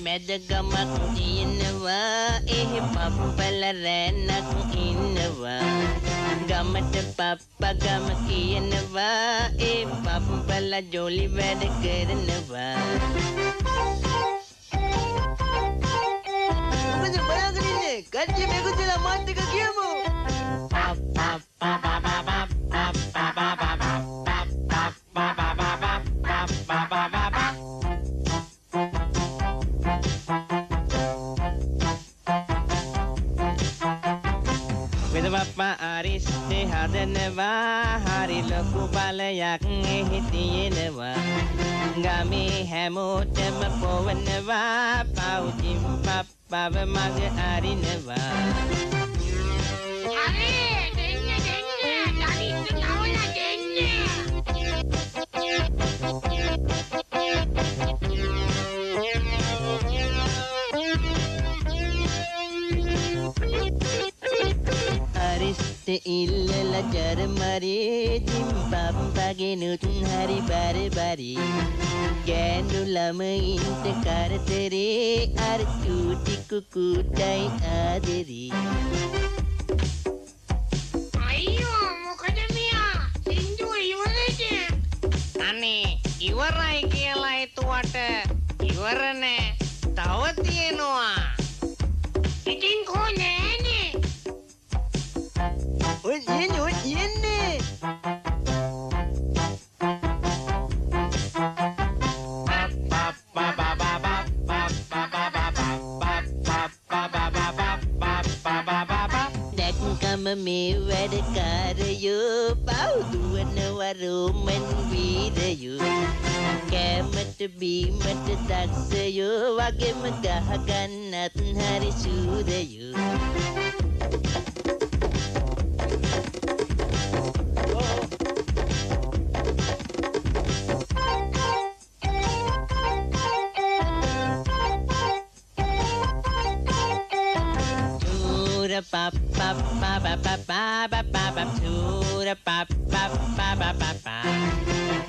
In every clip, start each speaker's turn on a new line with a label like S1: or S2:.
S1: මැදගමක් තියෙනවා එහි පප්පල රැන්නක් ඉන්නවා ගමට පප්පගම කියනවා ඒ පප්පල ජොලි වැඩ කරනවා මොකද බලාගෙන ඉන්නේ කට්ටිය මේකත් වෙලා මාත් එක්ක කියමු Papa Ariste හදනවා හරි ලොකු බලයක් එහි තියෙනවා ගමේ හැමෝටම පොවනවා පවුචින් පප්පව මග අරිනවා
S2: හරි දෙන්න තනිත් නවලා දෙන්න
S1: Ariste illala jarmare jimbabbagenuth hari bare bari gändu lamainte karatere ar cuti kukutai aderi
S2: අයියෝ මොකද මෙයා සින්දුව ඉවරද
S3: අනේ ඉවරයි කියලා හිතුවට ඉවර නෑ තව තියෙනවා
S2: ඉතින් කෝ නෑනේ
S1: ඔය යන්නේ දැක්කම මේ වැඩකාරයෝ පවුදුවනවා රෝමන් වීරයෝ කෑමට බීමට දක්ෂයෝ වගේම ගහගන්නත් හරි සූරයෝ Papa papa papa papa chura papa papa papa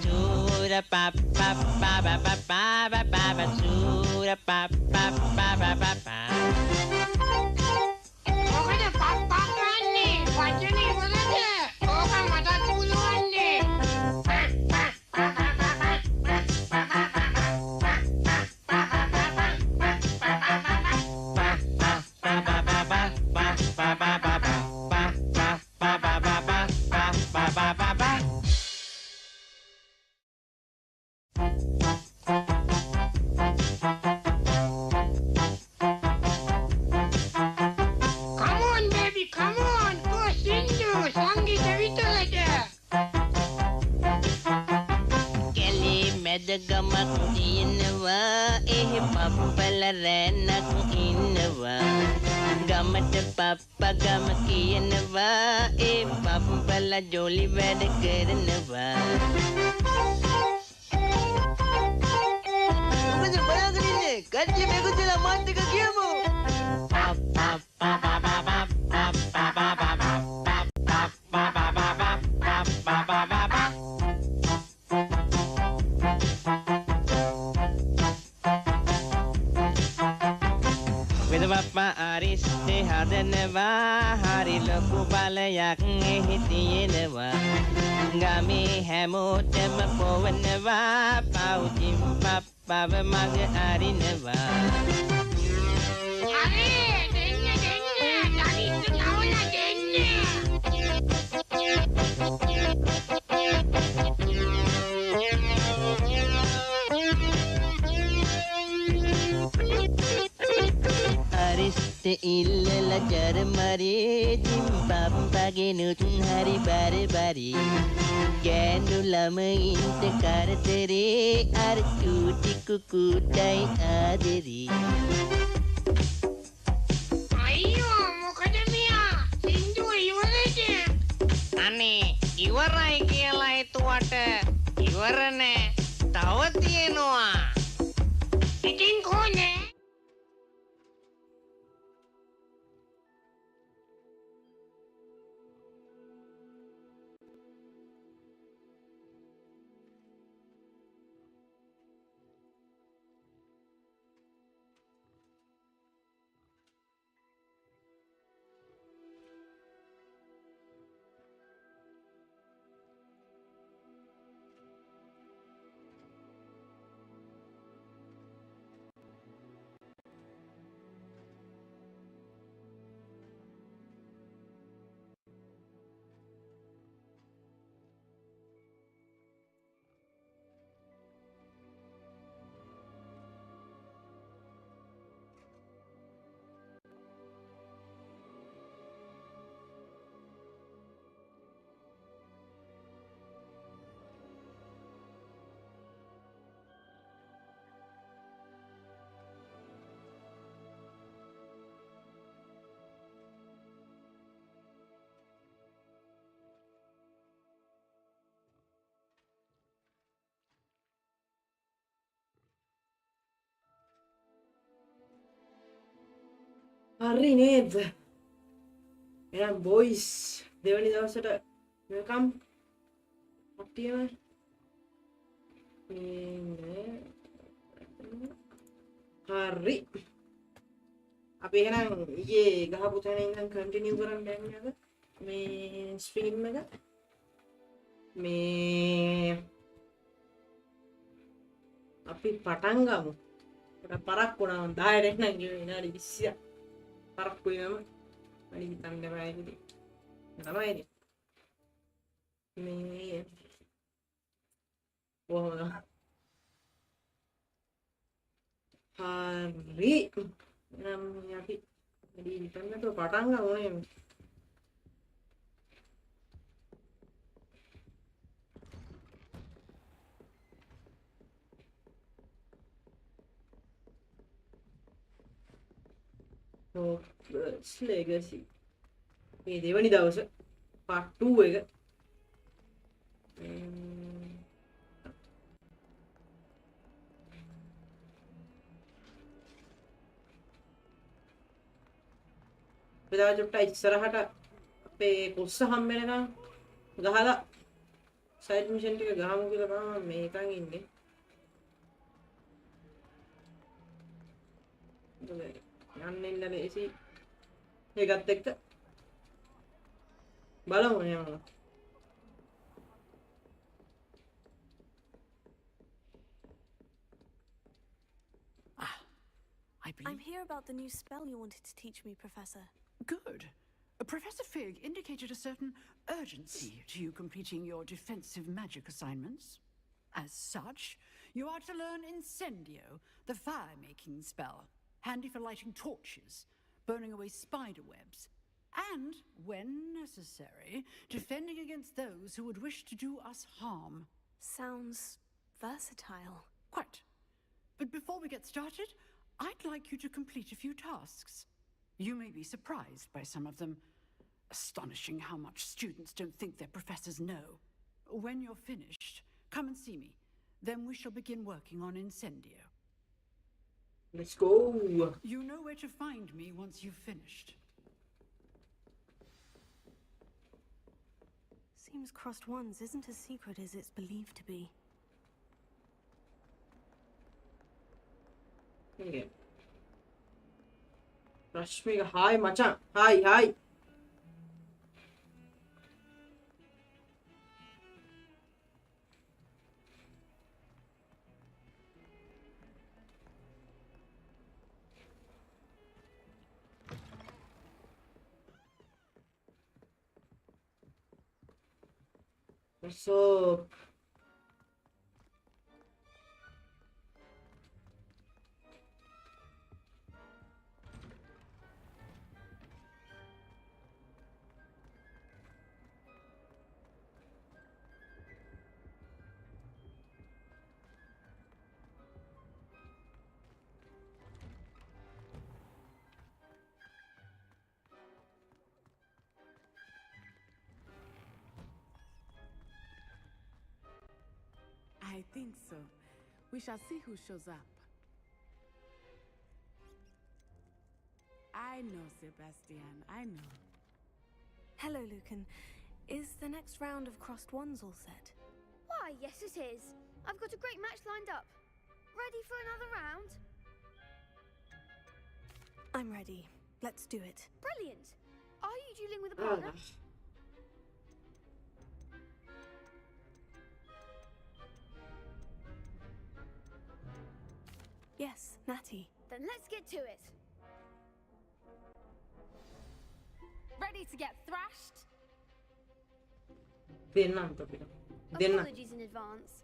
S1: chura papa papa papa papa chura papa papa papa
S2: මොකද පප්පා ගන්නේ වචනේ වලද ඕක මටත් පුළුවන්නේ
S1: මැදගමක් තියෙනවා එහි පප්පල රැන්නක් ඉන්නවා ගමට පප්පගම කියනවා ඒ පප්පල ජොලි වැඩ කරනවා මොකද බලාගෙන ඉන්නේ කට්ටිය මේකත් වෙලා මාත් එක්ක කියමු Papa Ariste හදනවා හරි ලොකු බලයක් එහි තියෙනවා ගමේ හැමෝටම පොවනවා පවුචින් පප්පව මග අරිනවා
S2: හරි දෙන්න තනිත් නවලා දෙන්න
S1: Ariste illala jarmare jimbabbagenuth hari bare bari gändu lamainte karatere ar cuti kukutai aderi
S2: අයියෝ මොකද මෙයා සින්දුව ඉවරද
S3: අනේ ඉවරයි කියලා හිතුවට ඉවර නෑ තව තියෙනවා
S2: ඉතින් කෝ නෑ
S4: හරි නේද? එහෙනම් බොයිස් දෙවැනි දවසට වෙල්කම්. අපියම හරි. අපි එහෙනම් ඊයේ ගහපු තැන ඉඳන් කන්ටිනියු කරන්න යන්නේ අද මේ ස්ට්‍රීම් එක. මේ අපි පටන් ගමු. ඒක පරක් වුණා මම 10ට එන්නම් ගියේ විනාඩි 20ක්. පරක් වුණාම වැඩි හිතන්න බෑ ඉතින්. තමයි මේ කොහොමද? හරි. නම් අපි වැඩි හිතන්න તો පටන් ගමු නේ. Hogwarts Legacy. මේ දෙවනි දවස part 2 එක. බෙදා චුට්ටා ඉස්සරහට අපේ කොස්ස හම්බ වෙනකන් ගහලා සයිඩ් මිෂන් ටික ගහමු කියලා තමයි මේකන් ඉන්නේ. යන්න ඉන්න ලේසි ඒකත් එක්ක බලමු යමු.
S5: I'm here about the new spell you wanted to teach me, Professor.
S6: Good. Professor Fig indicated a certain urgency to you completing your defensive magic assignments. As such, you are to learn Incendio, the fire-making spell, handy for lighting torches, burning away spider webs, and, when necessary, defending against those who would wish to do us harm.
S5: Sounds versatile.
S6: Quite. But before we get started, I'd like you to complete a few tasks. You may be surprised by some of them. Astonishing how much students don't think their professors know. When you're finished, come and see me. Then we shall begin working on Incendio.
S4: Let's go.
S6: You know where to find me once you've finished.
S5: Seems Crossed Ones isn't as secret as it's believed to be.
S4: Okay. Rashmika, hi machan. Hi. What's up?
S7: I think so. We shall see who shows up. I know, Sebastian. I know.
S5: Hello, Lucan. Is the next round of Crossed Ones all set?
S2: Why, yes it is. I've got a great match lined up. Ready for another round?
S5: I'm ready. Let's do it.
S2: Brilliant. Are you dueling with a partner?
S5: Yes, Natty.
S2: Then let's get to it. Ready to get thrashed? Apologies in advance.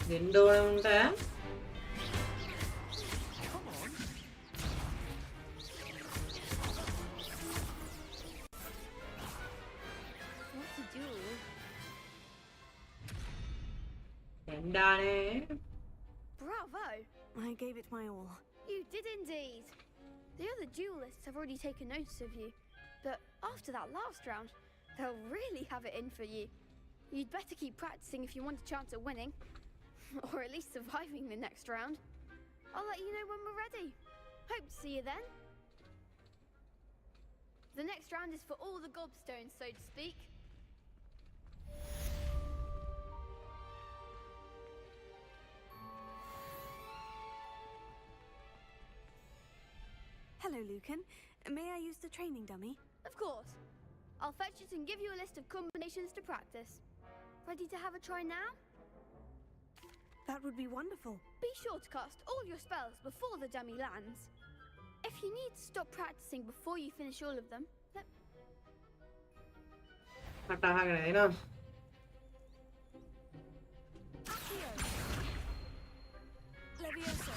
S4: Window there.
S6: Come on.
S2: What's a duel?
S4: Endane.
S2: Bravo!
S5: I gave it my all.
S2: You did indeed. The other duelists have already taken notice of you, but after that last round, they'll really have it in for you. You'd better keep practicing if you want a chance at winning, or at least surviving the next round. I'll let you know when we're ready. Hope to see you then. The next round is for all the gobstones, so to speak.
S5: Hello, Lucan. May I use the training dummy?
S2: Of course. I'll fetch it and give you a list of combinations to practice. Ready to have a try now?
S5: That would be wonderful.
S2: Be sure to cast all your spells before the dummy lands. If you need to stop practicing before you finish all of them,
S5: Accio. Levioso.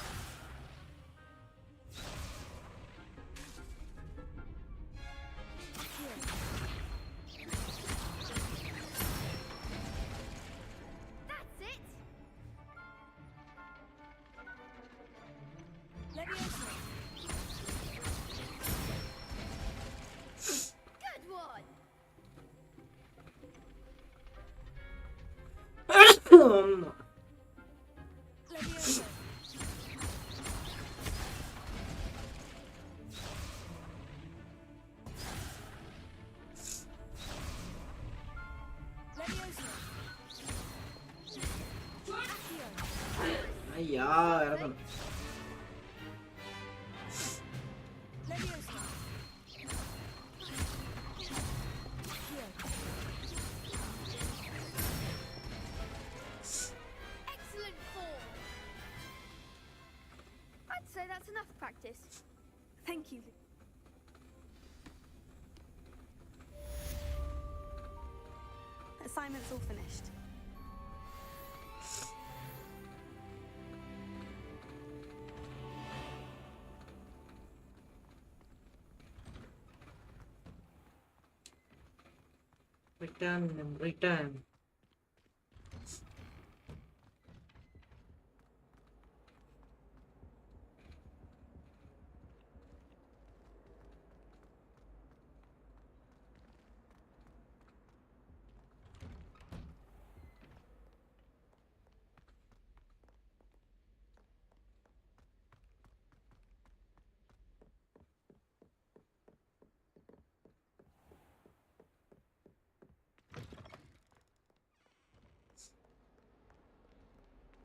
S5: Accio.
S2: that's it!
S5: Levioso.
S2: Good one!
S5: Levioso. Levioso. Accio.
S4: Ayya, irakana.
S5: Levioso. Accio.
S2: Excellent form! I'd say that's enough practice.
S5: Thank you. Assignment's all finished.
S4: Return and return.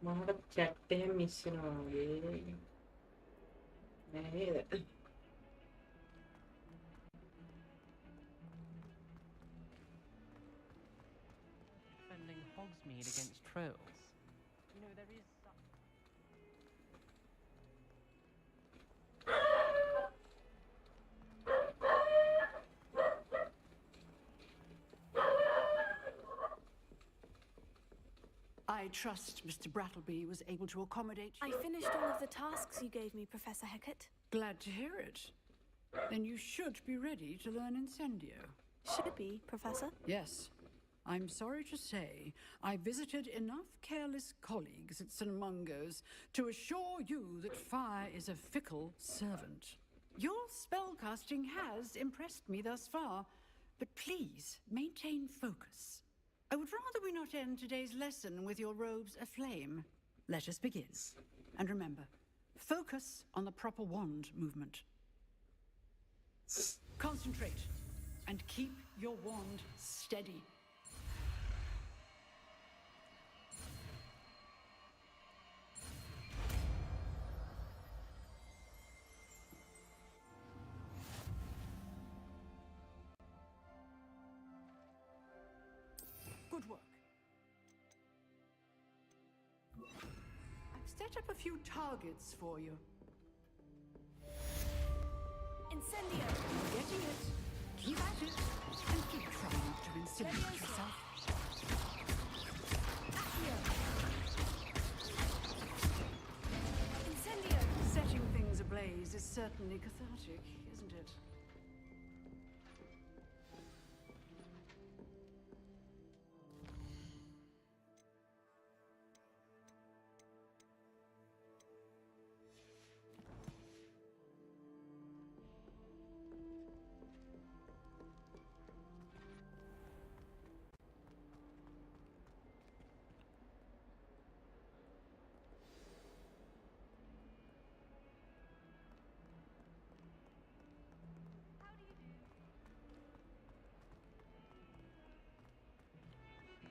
S4: මට chat එක miss වෙනවා වගේ නේද
S8: defending Hogsmeade against trolls. You know, there is
S6: I trust Mr. Brattleby was able to accommodate you.
S5: I finished all of the tasks you gave me, Professor Hecat.
S6: Glad to hear it. Then you should be ready to learn Incendio.
S5: Should be, Professor.
S6: Yes. I'm sorry to say, I visited enough careless colleagues at St. Mungo's to assure you that fire is a fickle servant. Your spellcasting has impressed me thus far, but please maintain focus. I would rather we not end today's lesson with your robes aflame. Let us begin. And remember, focus on the proper wand movement. Concentrate and keep your wand steady. Good work. I've set up a few targets for you.
S5: Incendio.
S6: Getting it. Keep at it. And keep trying not to incinerate yourself.
S5: Accio.
S6: Decidedly cathartic, isn't it?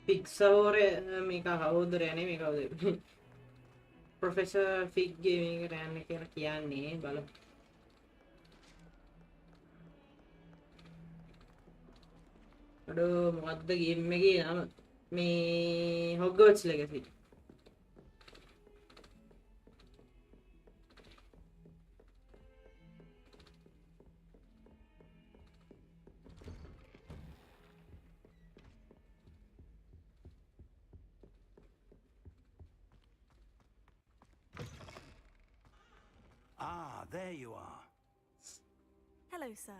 S4: Pixar මේක කවුදර යන්නේ මේ කවුද professor ෆිග් ගේ මේකට යන්න කියලා කියන්නේ බලමු අඩෝ මොකද්ද ගේම් එකේ නම මේ Hogwarts Legacy
S9: Ah, there you are.
S5: Hello, sir.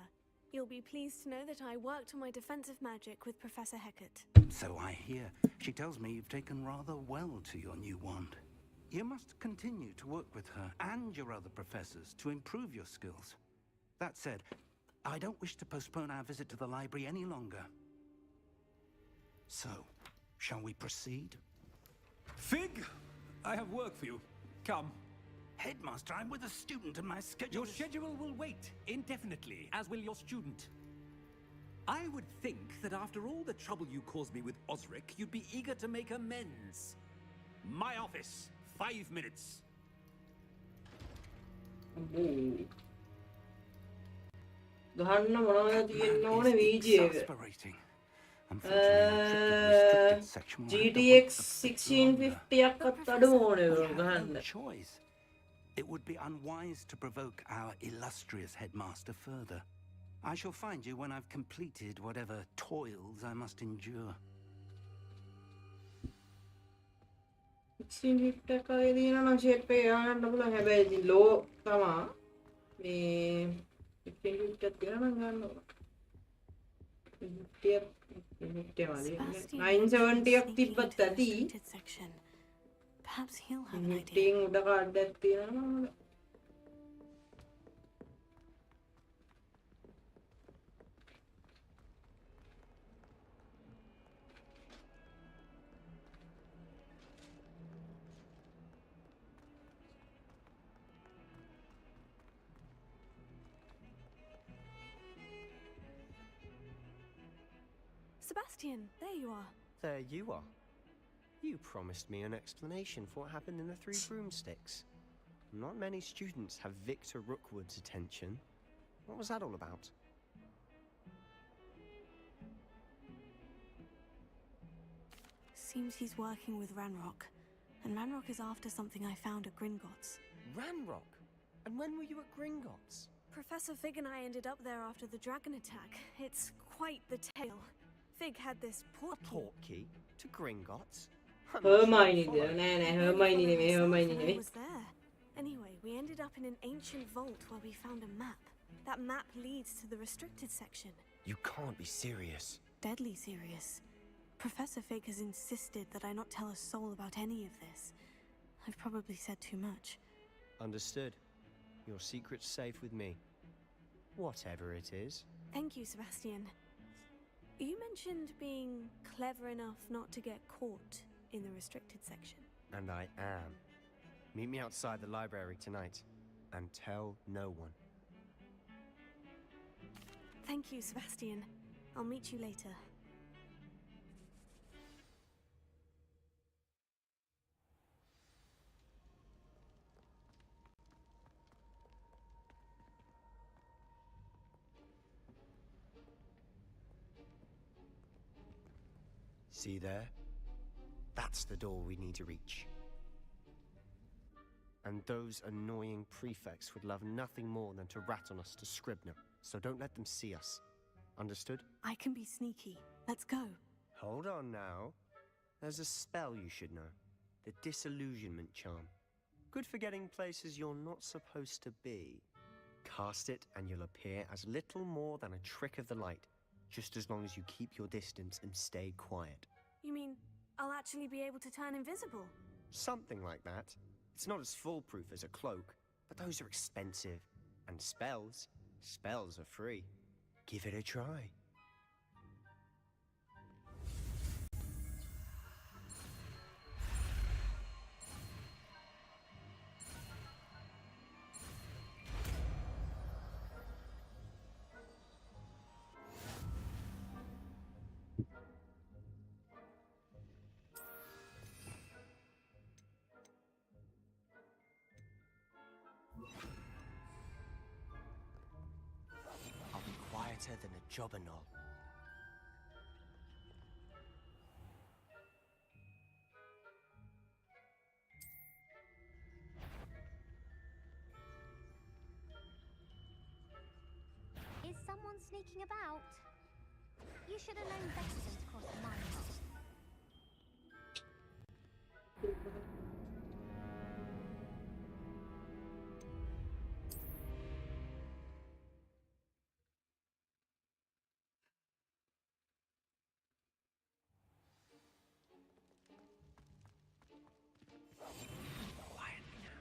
S5: You'll be pleased to know that I worked on my defensive magic with Professor Hecat.
S9: So I hear. She tells me you've taken rather well to your new wand. You must continue to work with her and your other professors to improve your skills. That said, I don't wish to postpone our visit to the library any longer. So, shall we proceed?
S10: Fig! I have work for you. Come.
S9: Headmaster, I'm with a student and my schedule
S10: Your schedule will wait indefinitely, as will your student. I would think that after all the trouble you caused me with Osric, you'd be eager to make amends. My office. 5 minutes.
S4: ගහන්න මොනවද තියෙන්න ඕනේ VG එක
S9: Exasperating. Unfortunately,
S4: GTX 1650ක් අඩුම ඕනේ ගහන්න
S9: choice. It would be unwise to provoke our illustrious headmaster further. I shall find you when I've completed whatever toils I must endure.
S4: 1650 එකක දිනන නම් ෂේප් එක ගන්න පුළුවන් හැබැයි ඉතින් ලෝ තමා මේ 1650 එකක් දිනන නම් ගන්න ඕන 50 වලින් 970 ක් තිබ්බත් ඇති
S5: Perhaps he'll have an idea.
S4: Meeting උඩ කාඩ් එකක් තියෙනවා නේද
S5: Sebastian, there you are.
S11: There you are. You promised me an explanation for what happened in the 3 broomsticks. Not many students have Victor Rookwood's attention. What was that all about?
S5: Seems he's working with Ranrock. And Ranrock is after something I found at Gringotts.
S11: Ranrock? And when were you at Gringotts?
S5: Professor Fig and I ended up there after the dragon attack. It's quite the tale. Fig had this
S11: portkey to Gringotts?
S4: Hermione
S5: was there. Anyway, we ended up in an ancient vault where we found a map. That map leads to the restricted section.
S11: You can't be serious.
S5: Deadly serious. Professor Fig has insisted that I not tell a soul about any of this. I've probably said too much.
S11: Understood. Your secret's safe with me. Whatever it is.
S5: Thank you, Sebastian. You mentioned being clever enough not to get caught in the restricted section.
S11: And I am. Meet me outside the library tonight. And tell no one.
S5: Thank you, Sebastian. I'll meet you later.
S11: See there? That's the door we need to reach. And those annoying prefects would love nothing more than to rat on us to Scribner, so don't let them see us. Understood?
S5: I can be sneaky. Let's go.
S11: Hold on now. There's a spell you should know. The Disillusionment Charm. Good for getting places you're not supposed to be. Cast it and you'll appear as little more than a trick of the light, just as long as you keep your distance and stay quiet.
S5: You mean I'll actually be able to turn invisible?
S11: Something like that. It's not as foolproof as a cloak, but those are expensive. And spells are free. Give it a try. I'll be quieter than a jobberknoll.
S12: Is someone sneaking about? You should have known better than to cross my path.
S11: Quietly now.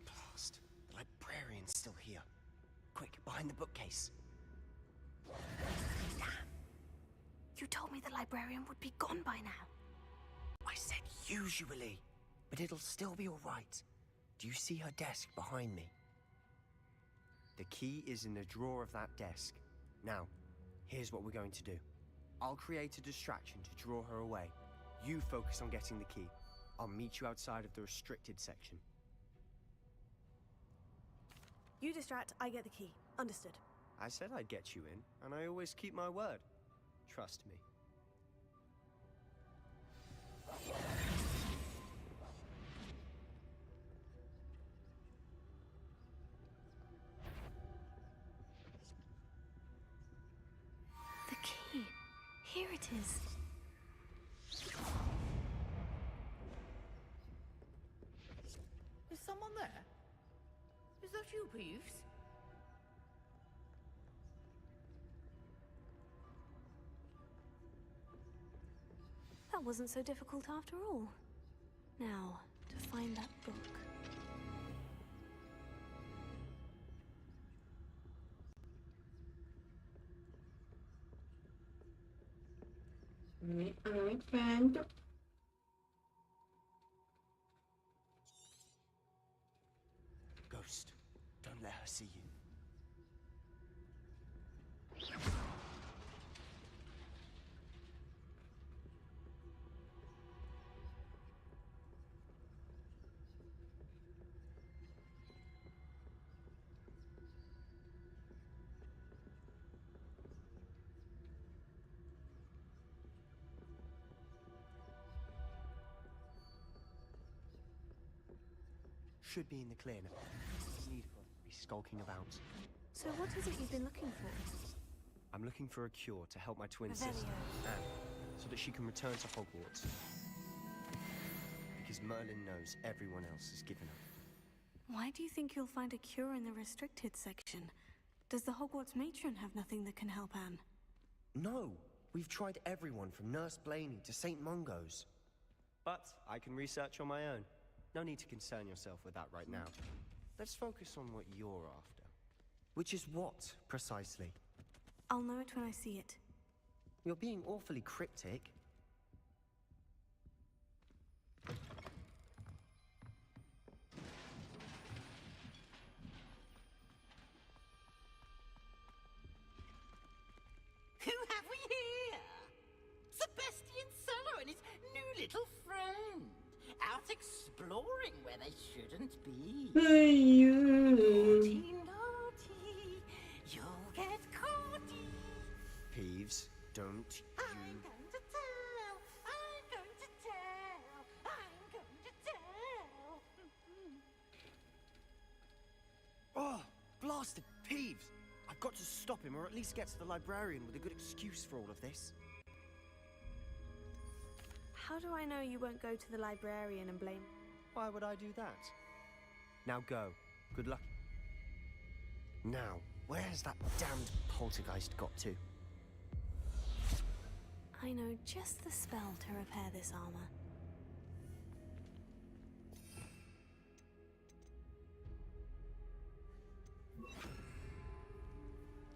S11: Blast. The librarian's still here. Quick, behind the bookcase.
S5: Damn. You told me the librarian would be gone by now.
S11: I said usually, but it'll still be all right. Do you see her desk behind me? The key is in the drawer of that desk. Now, here's what we're going to do. I'll create a distraction to draw her away. You focus on getting the key. I'll meet you outside of the restricted section.
S5: You distract, I get the key. Understood.
S11: I said I'd get you in, and I always keep my word. Trust me.
S5: The key. Here it is.
S6: Is someone there? Is that you, Peeves?
S5: That wasn't so difficult after all. Now, to find that book.
S4: Friend.
S11: Ghost, don't let her see you. Should be in the clear now. Need her to be skulking about.
S5: So what is it you've been looking for?
S11: I'm looking for a cure to help my twin sister, Anne, so that she can return to Hogwarts. Because Merlin knows everyone else has given up.
S5: Why do you think you'll find a cure in the restricted section? Does the Hogwarts matron have nothing that can help Anne?
S11: No! We've tried everyone from Nurse Blaney to St. Mungo's. But I can research on my own. No need to concern yourself with that right now. Let's focus on what you're after. Which is what, precisely?
S5: I'll know it when I see it.
S11: You're being awfully cryptic.
S13: out exploring where they shouldn't be.
S4: Ayyo.
S13: Naughty, naughty, you'll get caughty.
S11: Peeves, don't
S13: I'm going to tell, I'm going to tell, I'm going to tell.
S11: Oh, blasted Peeves! I've got to stop him, or at least get to the librarian with a good excuse for all of this.
S5: How do I know you won't go to the librarian and blame?
S11: Why would I do that? Now go. Good luck. Now, where has that damned poltergeist got to?
S5: I know just the spell to repair this armor.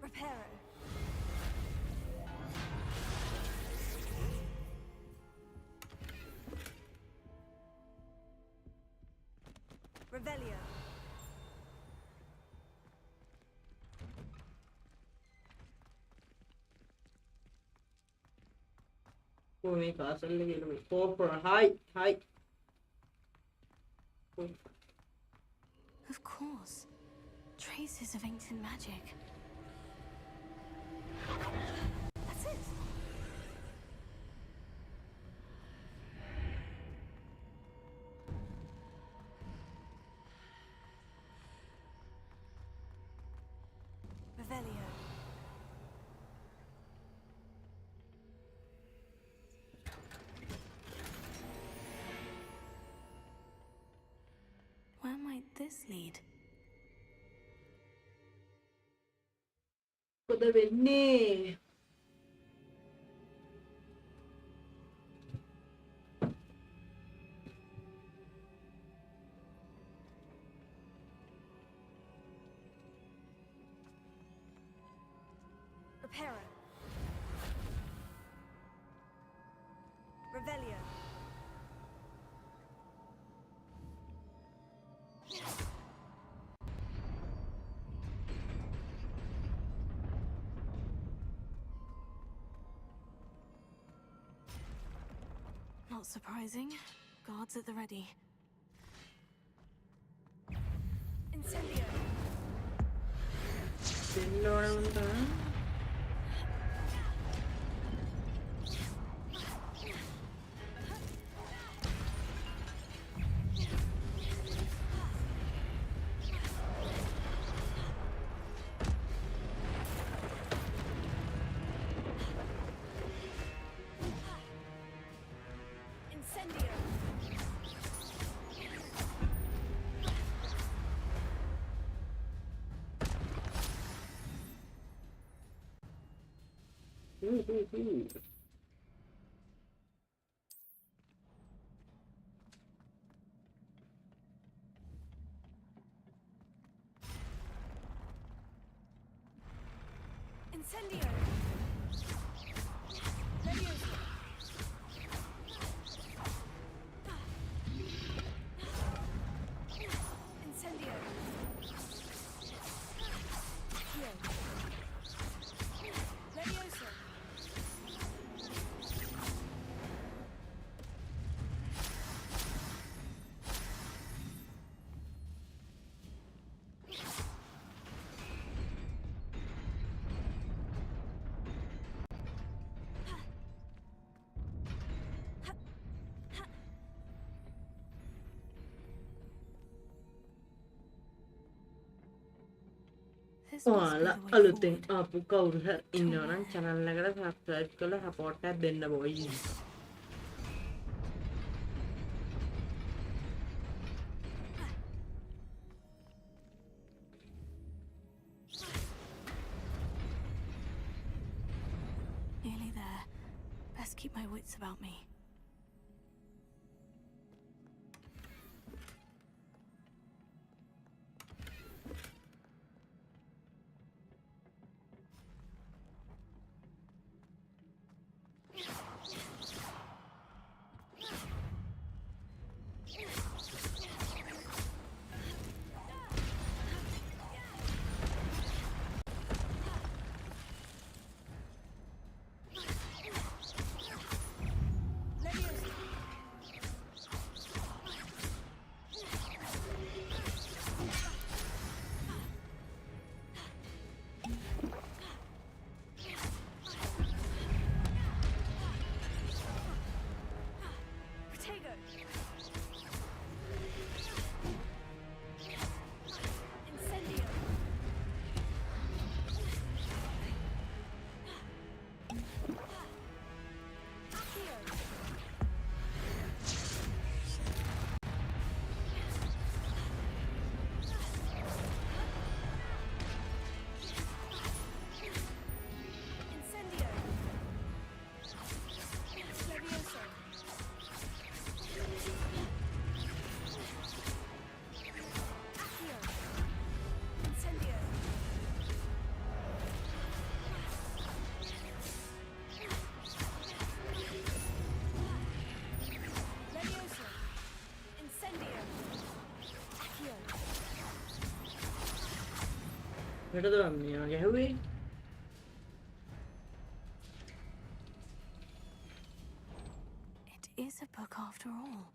S5: Reparo. Revelio.
S4: Ôi mày có sẵn cái gì là mày cô for hi.
S5: Of course. Traces of ancient magic. That's it. Revelio. Where might this lead?
S4: Cosa venne?
S5: Reparo. Revelio. Not surprising. Guards at the ready. Incendio. Incendio. Incendio. Leviosa. Incendio. Here. Leviosa.
S4: Voilà, alutin apukaurha innoran channel subscribe kala support denna boy.
S5: Nearly there. Best keep my wits about me.
S4: Perdonami, ගැහුවේ?
S5: It is a book after all.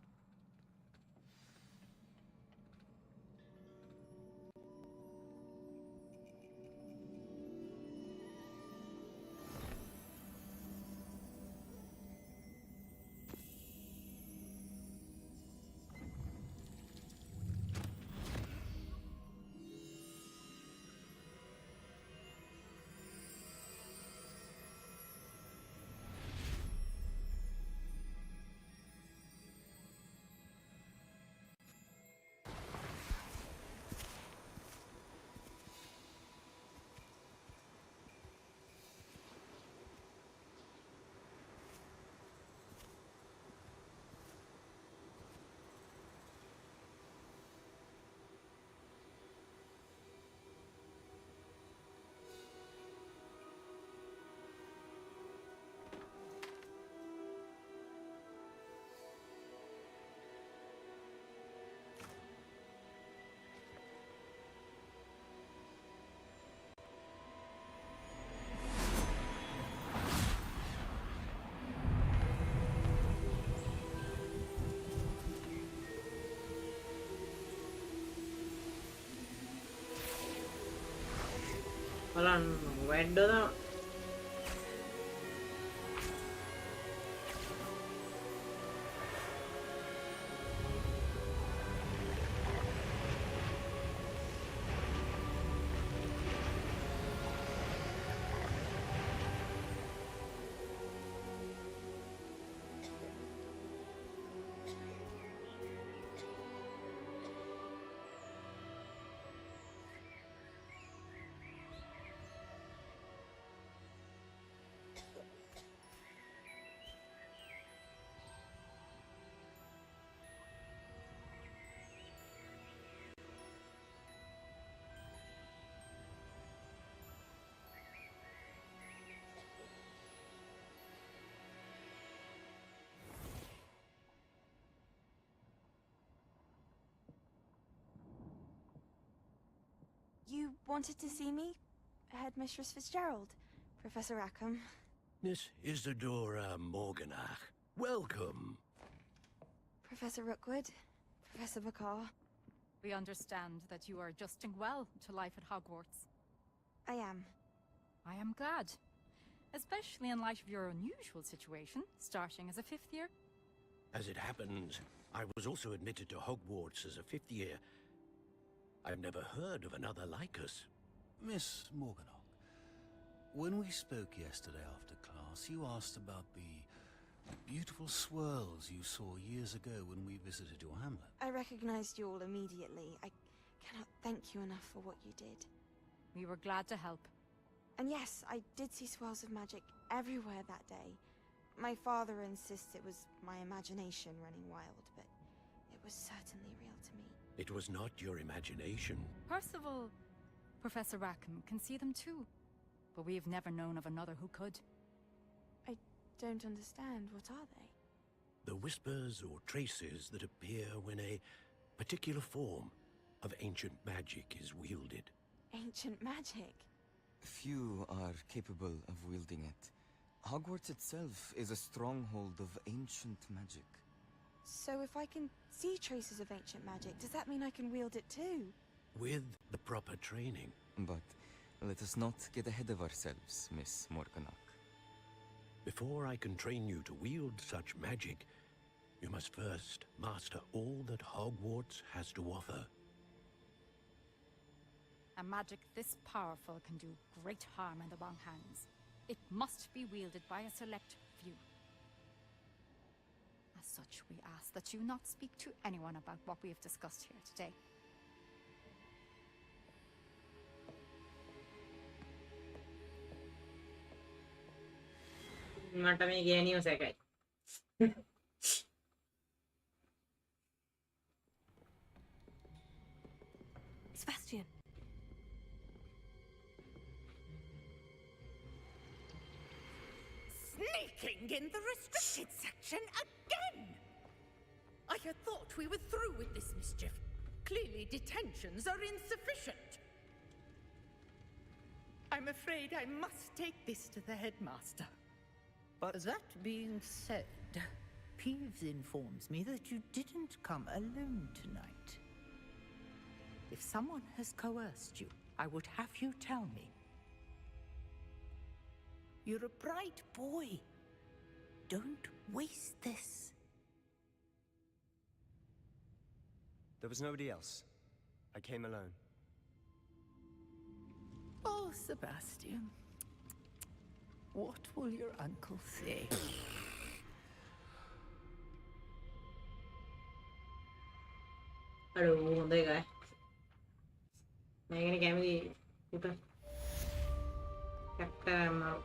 S4: බලන්න වැඩ තමයි.
S14: You wanted to see me? Headmistress Fitzgerald, Professor Rackham.
S15: Miss Isadora Morganach, welcome.
S14: Professor Rookwood, Professor Bakar.
S16: We understand that you are adjusting well to life at Hogwarts.
S14: I am.
S16: I am glad. Especially in light of your unusual situation, starting as a 5th year.
S15: As it happens, I was also admitted to Hogwarts as a 5th year. I've never heard of another like us.
S17: Miss Morganach, when we spoke yesterday after class, you asked about the beautiful swirls you saw years ago when we visited your hamlet.
S14: I recognized you all immediately. I cannot thank you enough for what you did.
S16: We were glad to help.
S14: And yes, I did see swirls of magic everywhere that day. My father insists it was my imagination running wild, but it was certainly real to me.
S15: It was not your imagination.
S16: Percival, Professor Rackham can see them too. But we have never known of another who could.
S14: I don't understand. What are they?
S15: The whispers or traces that appear when a particular form of ancient magic is wielded.
S14: Ancient magic?
S18: Few are capable of wielding it. Hogwarts itself is a stronghold of ancient magic.
S14: So if I can see traces of ancient magic, does that mean I can wield it too?
S15: With the proper training.
S18: But let us not get ahead of ourselves, Miss Morganach.
S15: Before I can train you to wield such magic, you must first master all that Hogwarts has to offer.
S16: A magic this powerful can do great harm in the wrong hands. It must be wielded by a select few. As such, we ask that you not speak to anyone about what we have discussed here today.
S4: මට මේ ගෑනියෝ සැකයි.
S5: Sebastian.
S6: Sneaking in the restricted section again! I had thought we were through with this mischief. Clearly detentions are insufficient.
S19: I'm afraid I must take this to the headmaster. But that being said, Peeves informs me that you didn't come alone tonight. If someone has coerced you, I would have you tell me. You're a bright boy. Don't waste this.
S11: There was nobody else. I came alone.
S19: Oh, Sebastian. What will your uncle say?
S4: Aduh, santai guys. Nah ini kami udah chapter mau.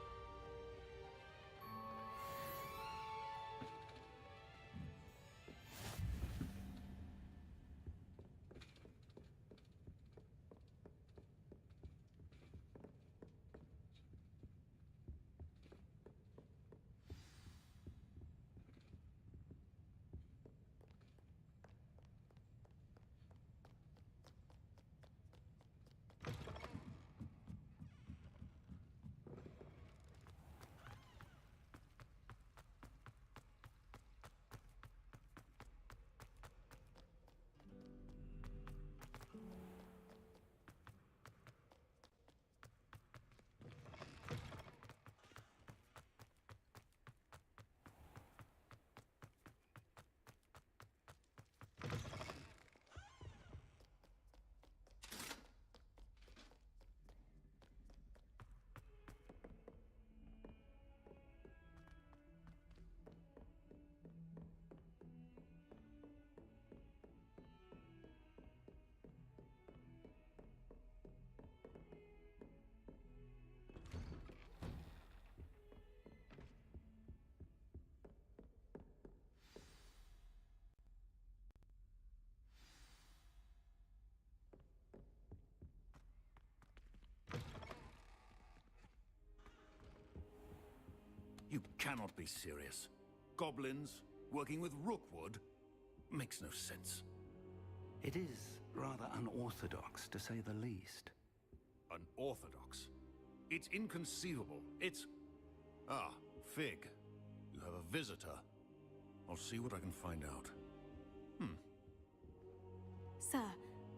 S17: You cannot be serious. Goblins working with Rookwood makes no sense.
S9: It is rather unorthodox, to say the least.
S17: Unorthodox? It's inconceivable. It's... Ah, Fig. You have a visitor. I'll see what I can find out.
S5: Sir,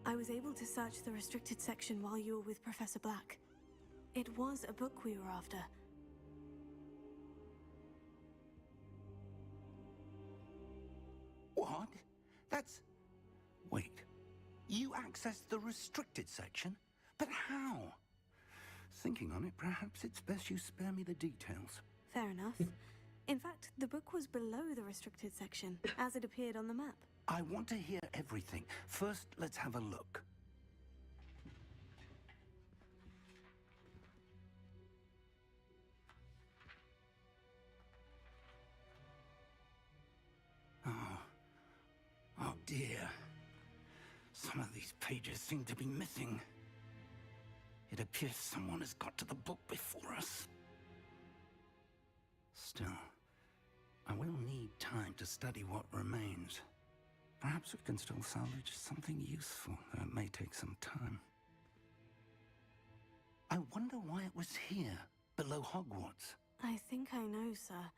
S5: I was able to search the restricted section while you were with Professor Black. It was a book we were after.
S9: What? That's... Wait. You accessed the restricted section? But how? Thinking on it, perhaps it's best you spare me the details.
S5: Fair enough. In fact, the book was below the restricted section, as it appeared on the map.
S9: I want to hear everything. First, let's have a look. Oh dear. Some of these pages seem to be missing. It appears someone has got to the book before us. Still, I will need time to study what remains. Perhaps we can still salvage something useful, though it may take some time. I wonder why it was here, below Hogwarts.
S5: I think I know, sir.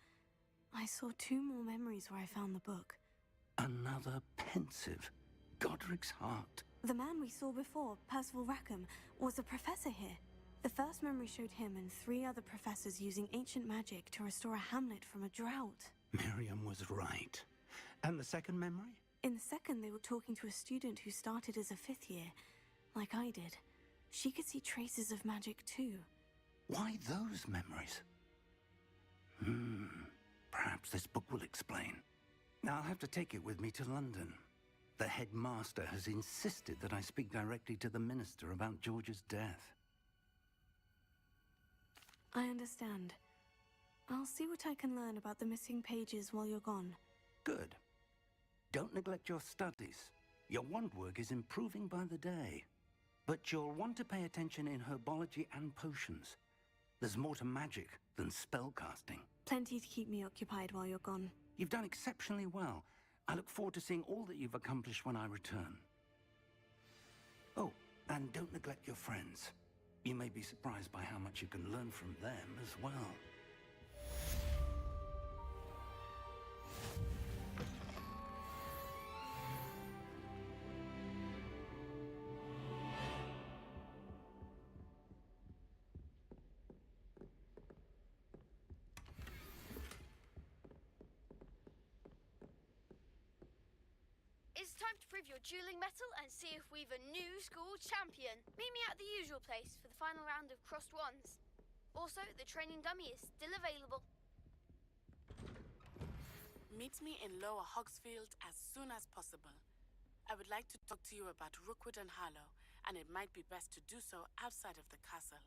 S5: I saw 2 more memories where I found the book.
S9: Another pensive. Godric's heart.
S5: The man we saw before, Percival Rackham, was a professor here. The first memory showed him and 3 other professors using ancient magic to restore a hamlet from a drought.
S9: Miriam was right. And the second memory?
S5: In the second, they were talking to a student who started as a 5th year, like I did. She could see traces of magic too.
S9: Why those memories? Perhaps this book will explain. Now I'll have to take it with me to London. The headmaster has insisted that I speak directly to the minister about George's death.
S5: I understand. I'll see what I can learn about the missing pages while you're gone.
S9: Good. Don't neglect your studies. Your wand work is improving by the day. But you'll want to pay attention in herbology and potions. There's more to magic than spellcasting.
S5: Plenty to keep me occupied while you're gone.
S9: You've done exceptionally well. I look forward to seeing all that you've accomplished when I return. Oh, and don't neglect your friends. You may be surprised by how much you can learn from them as well.
S2: It's time to prove your dueling mettle and see if we've a new school champion. Meet me at the usual place for the final round of crossed wands. Also, the training dummy is still available.
S20: Meet me in Lower Hogsfield as soon as possible. I would like to talk to you about Rookwood and Harlow, and it might be best to do so outside of the castle.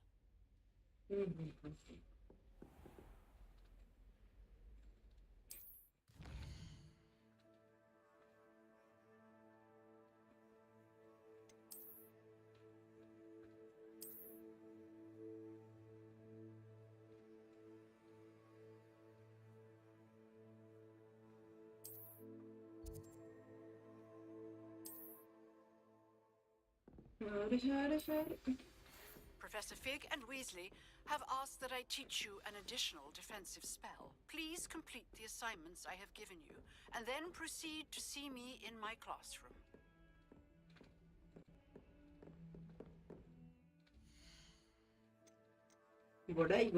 S20: Professor Fig and Weasley have asked that I teach you an additional defensive spell. Please complete the assignments I have given you, and then proceed to see me in my classroom.
S4: Godai.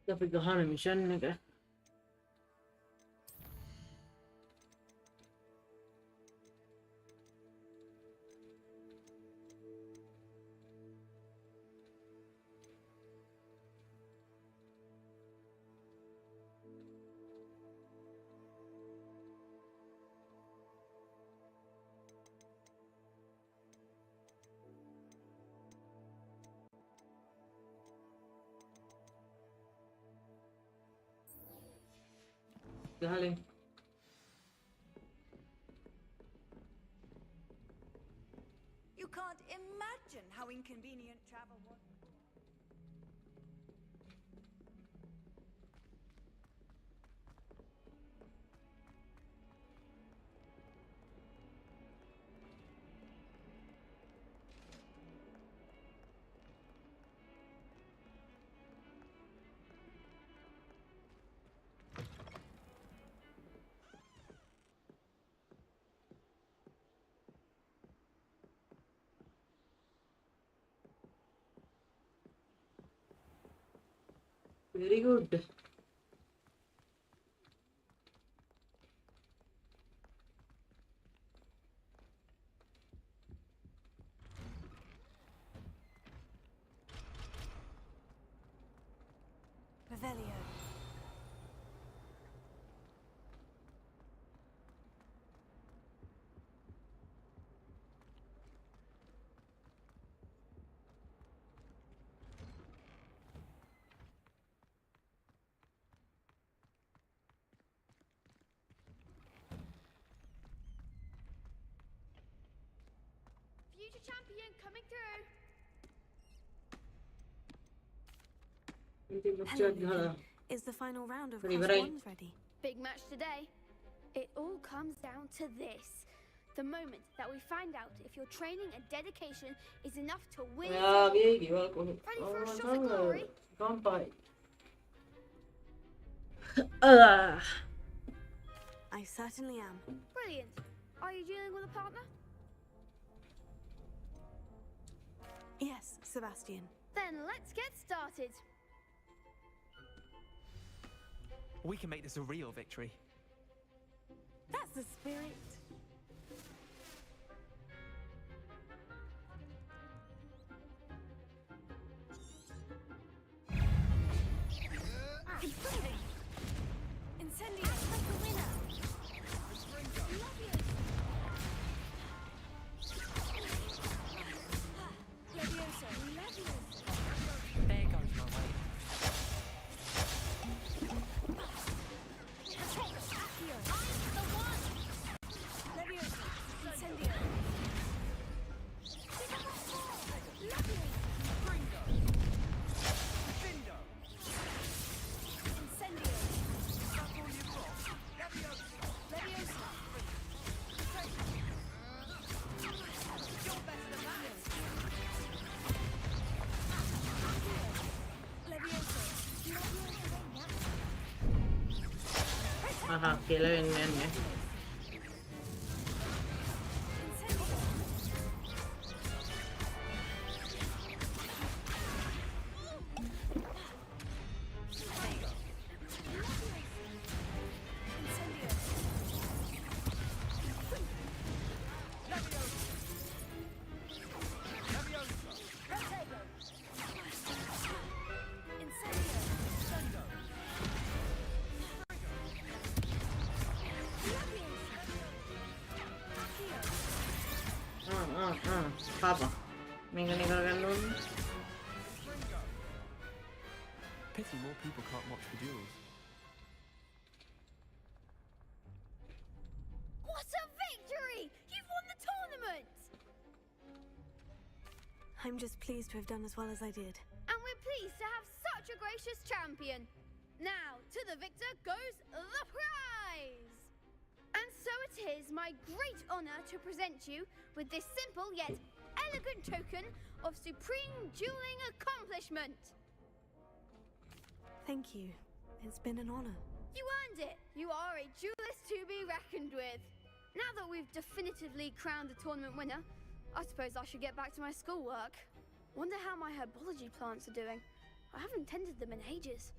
S4: Tapi kahana mission ni ke? Dale.
S21: You can't imagine how inconvenient travel was.
S4: Very good.
S5: Revelio.
S2: Future champion coming through.
S5: Hello, Lucan. Is the final round of cross wands ready?
S2: Big match today. It all comes down to this. The moment that we find out if your training and dedication is enough to win.
S4: Ya bir gimana kok?
S2: Ready for a
S4: Oh,
S2: shot at glory?
S4: Vampire.
S5: I certainly am.
S2: Brilliant. Are you dealing with a partner?
S5: Yes, Sebastian.
S2: Then let's get started.
S1: We can make this a real victory.
S5: That's the spirit.
S13: Incendio, like the winner. Levioso.
S1: There goes my way.
S13: Accio. I'm the one. Levioso. Incendio.
S4: Aha, gelelim yani. Apa? Minggu ni kalau kan
S1: Pity more people can't watch the duels.
S2: What a victory! You've won the tournament!
S5: I'm just pleased to have done as well as I did.
S2: And we're pleased to have such a gracious champion. Now, to the victor goes the prize! And so it is my great honor to present you with this simple yet elegant token of supreme dueling accomplishment.
S5: Thank you. It's been an honor.
S2: You earned it. You are a duelist to be reckoned with. Now that we've definitively crowned the tournament winner, I suppose I should get back to my schoolwork. Wonder how my herbology plants are doing. I haven't tended them in ages.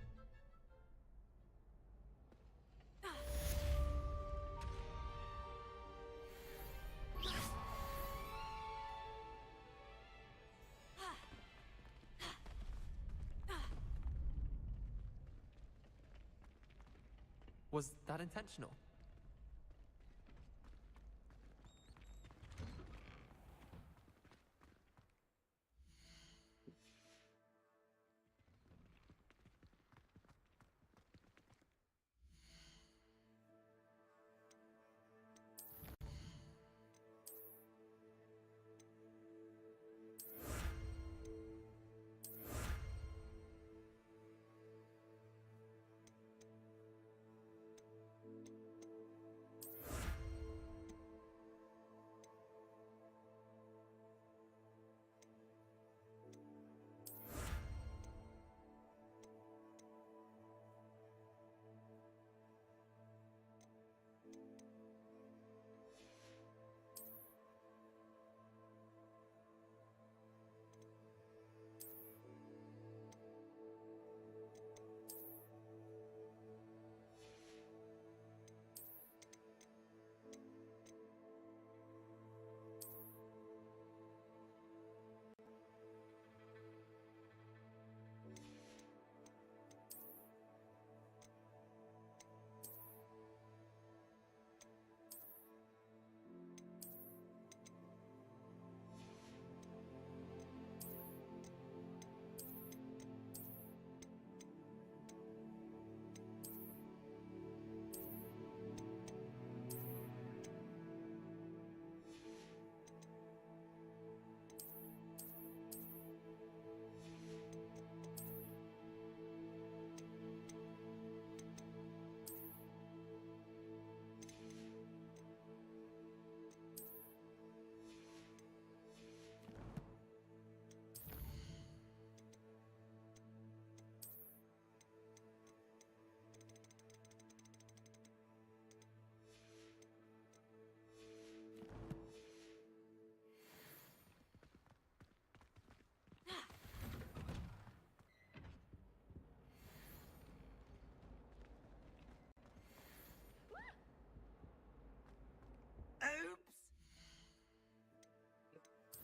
S1: Was that intentional?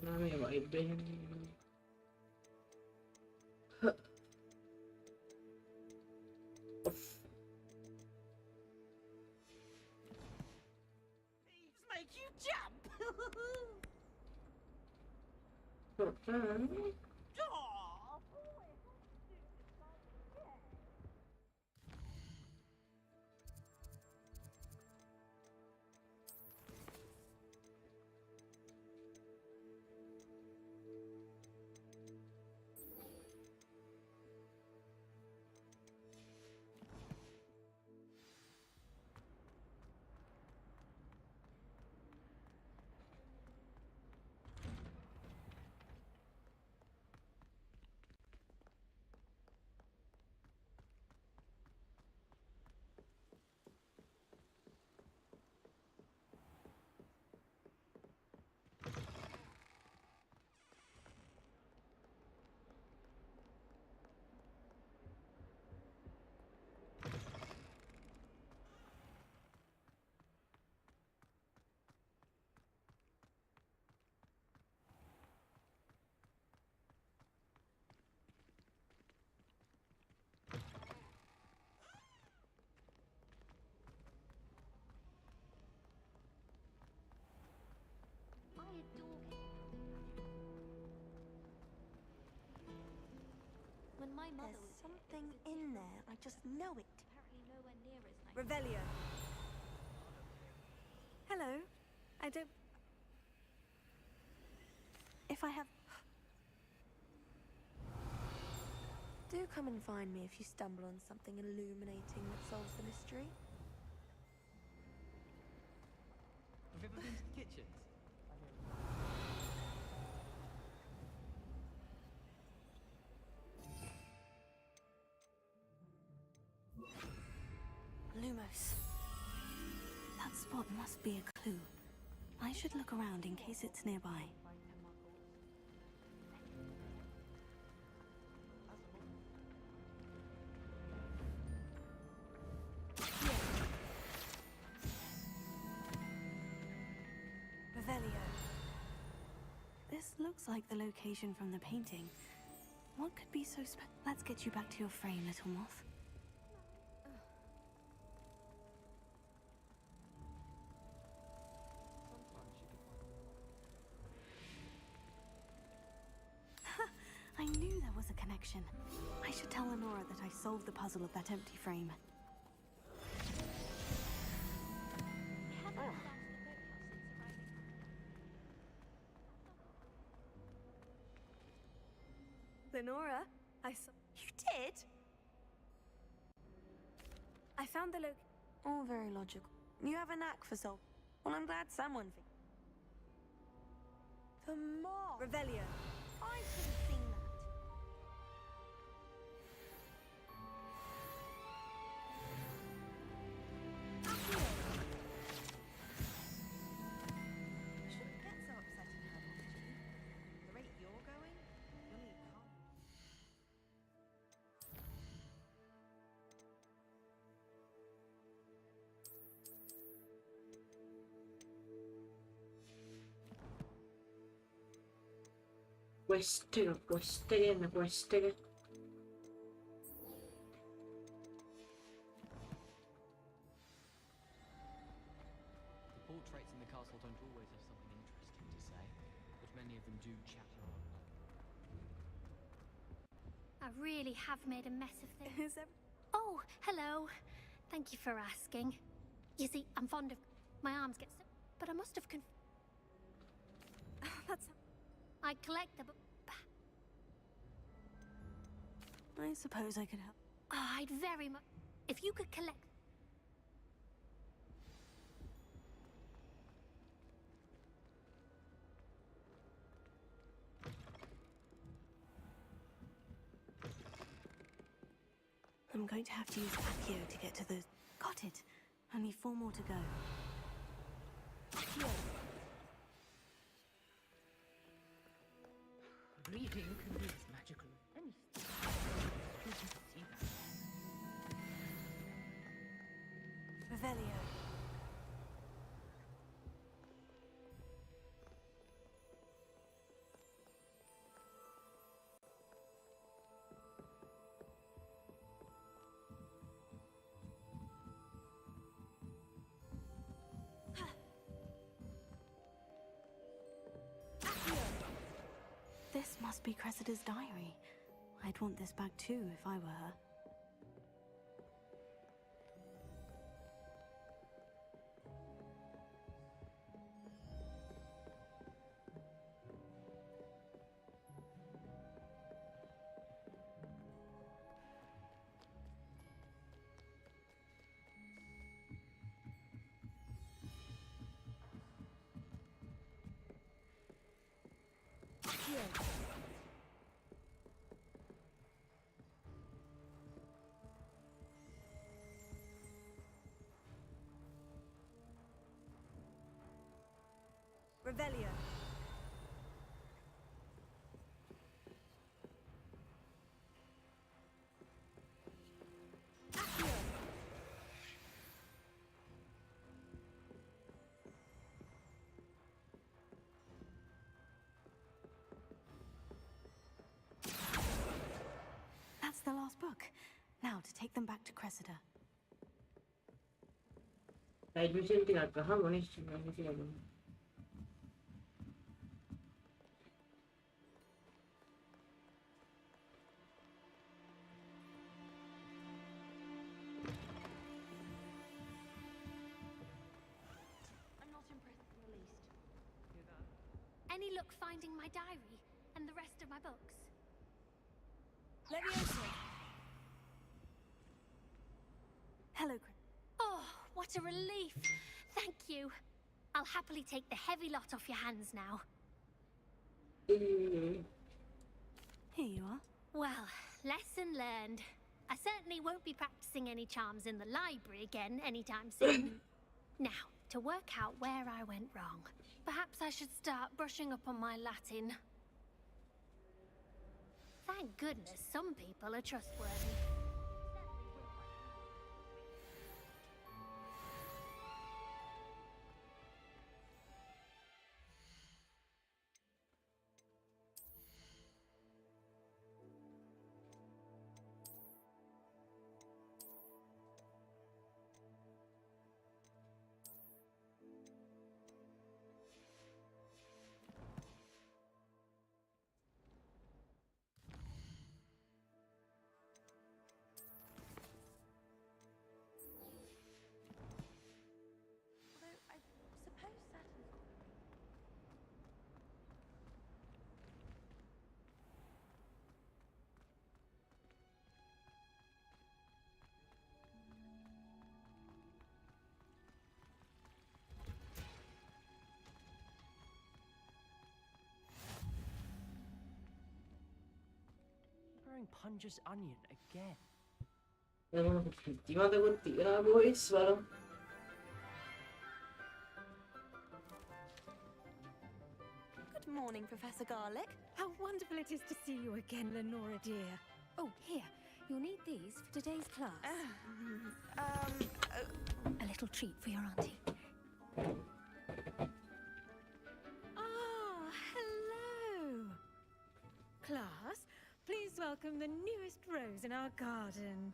S4: Name vai bene.
S13: Thieves make you jump! Aw, boy,
S12: I adore it. When my mother
S5: There's
S12: was
S5: something in there. I just know it.
S12: apparently nowhere near as nice.
S5: Revelio. Hello. I don't. If I have. Do come and find me if you stumble on something illuminating that solves the mystery.
S1: Have you ever been to the kitchens?
S5: Lumos. That spot must be a clue. I should look around in case it's nearby. Revelio. This looks like the location from the painting. What could be so Let's get you back to your frame, little moth. I knew there was a connection. I should tell Lenora that I solved the puzzle of that empty frame. Lenora, I saw. You did? I found the all very logical. You have a knack for solving. Well, I'm glad someone. The moth. Revelio.
S12: I should have seen that.
S21: You shouldn't get so upset and have off, G. The rate you're going, you'll need calm.
S4: Queste.
S1: The portraits in the castle don't always have something interesting to say, but many of them do chatter on.
S12: I really have made a mess of things. Oh, hello. Thank you for asking. You see, I'm fond of... My arms get so... But I must have
S5: That's...
S12: I collect them.
S5: I suppose I could help.
S12: Oh, I'd very much... If you could collect...
S5: I'm going to have to use Accio to get to those. Got it. Only 4 more to go. Accio.
S19: Reading can be as magical as anything. You can see that.
S5: Revelio. must be Cressida's diary. I'd want this back too if I were her.
S21: Revelio.
S5: That's the last book. Now to take them back to Cressida.
S4: Admission tinggalkah? Manis lagi.
S12: Any luck finding my diary and the rest of my books?
S21: Leviosa.
S5: Hello, Chris.
S12: Oh, what a relief. Thank you. I'll happily take the heavy lot off your hands now.
S5: Here you are.
S12: Well, lesson learned. I certainly won't be practicing any charms in the library again anytime soon. Now, to work out where I went wrong. Perhaps I should start brushing up on my Latin. Thank goodness some people are trustworthy.
S8: Punja's onion again.
S21: Good morning, Professor Garlic.
S3: How wonderful it is to see you again, Lenora dear. Oh, here. You'll need these for today's class. A little treat for your auntie. Ah, hello. Class, please welcome the newest rose in our garden.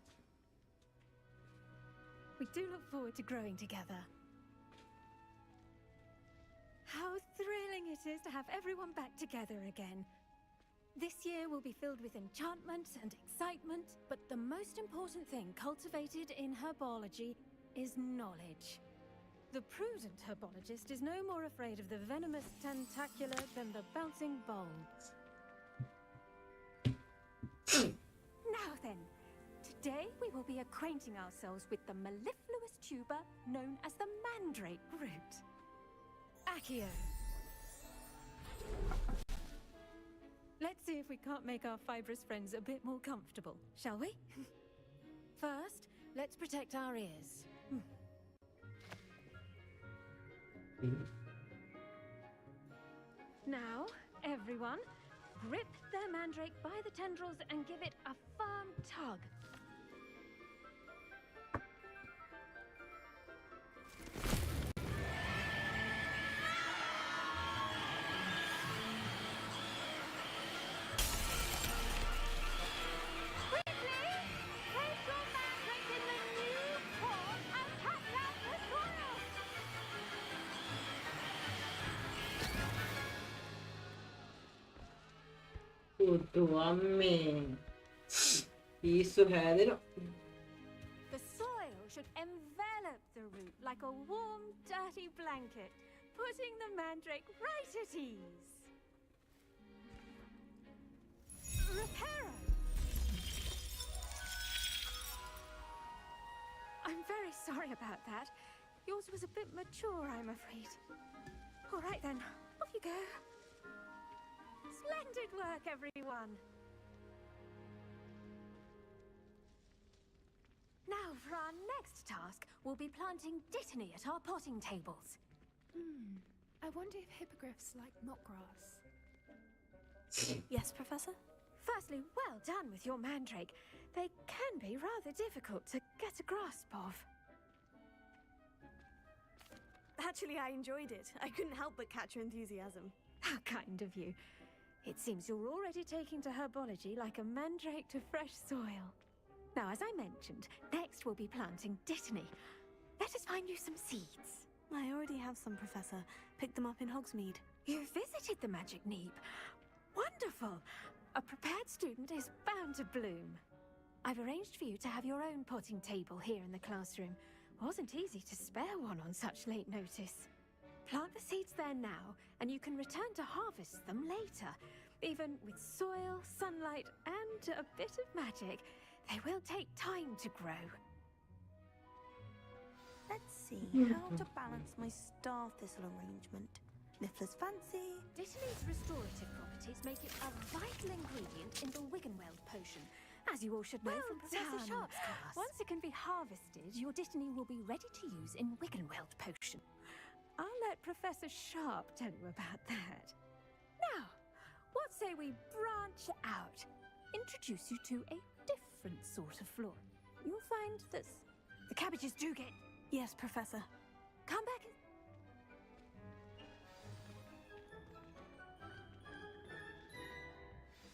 S3: We do look forward to growing together. How thrilling it is to have everyone back together again. This year will be filled with enchantment and excitement, but the most important thing cultivated in herbology is knowledge. The prudent herbologist is no more afraid of the venomous tentacular than the bouncing bulbs. Now then, today we will be acquainting ourselves with the mellifluous tuber known as the mandrake root. Accio. Let's see if we can't make our fibrous friends a bit more comfortable, shall we? First, let's protect our ears. Now, everyone, grip their mandrake by the tendrils and give it a firm tug.
S4: Nvme. Isso Hedero.
S3: The soil should envelop the root like a warm, dirty blanket, putting the mandrake right at ease. Reparo! I'm very sorry about that. Yours was a bit mature, I'm afraid. All right then, off you go. Splendid work, everyone. Now, for our next task, we'll be planting dittany at our potting tables.
S7: I wonder if hippogriffs like mock grass.
S5: Yes, Professor?
S3: Firstly, well done with your mandrake. They can be rather difficult to get a grasp of.
S5: Actually, I enjoyed it. I couldn't help but catch your enthusiasm.
S3: How kind of you. It seems you're already taking to herbology like a mandrake to fresh soil. Now, as I mentioned, next we'll be planting dittany. Let us find you some seeds.
S5: I already have some, Professor. Picked them up in Hogsmeade.
S3: You visited the Magic Neep. Wonderful! A prepared student is bound to bloom. I've arranged for you to have your own potting table here in the classroom. Wasn't easy to spare one on such late notice. Plant the seeds there now, and you can return to harvest them later. Even with soil, sunlight, and a bit of magic, they will take time to grow.
S5: Let's see how to balance my star thistle arrangement. Niffler's fancy.
S3: Dittany's restorative properties make it a vital ingredient in the Wiggenweld potion, as you all should know from Professor Sharp's class. Once it can be harvested, your dittany will be ready to use in Wiggenweld potion. I'll let Professor Sharp tell you about that. Now, what say we branch out? Introduce you to a different sort of flora. You'll find that the cabbages do get...
S5: Yes, Professor.
S3: Come back.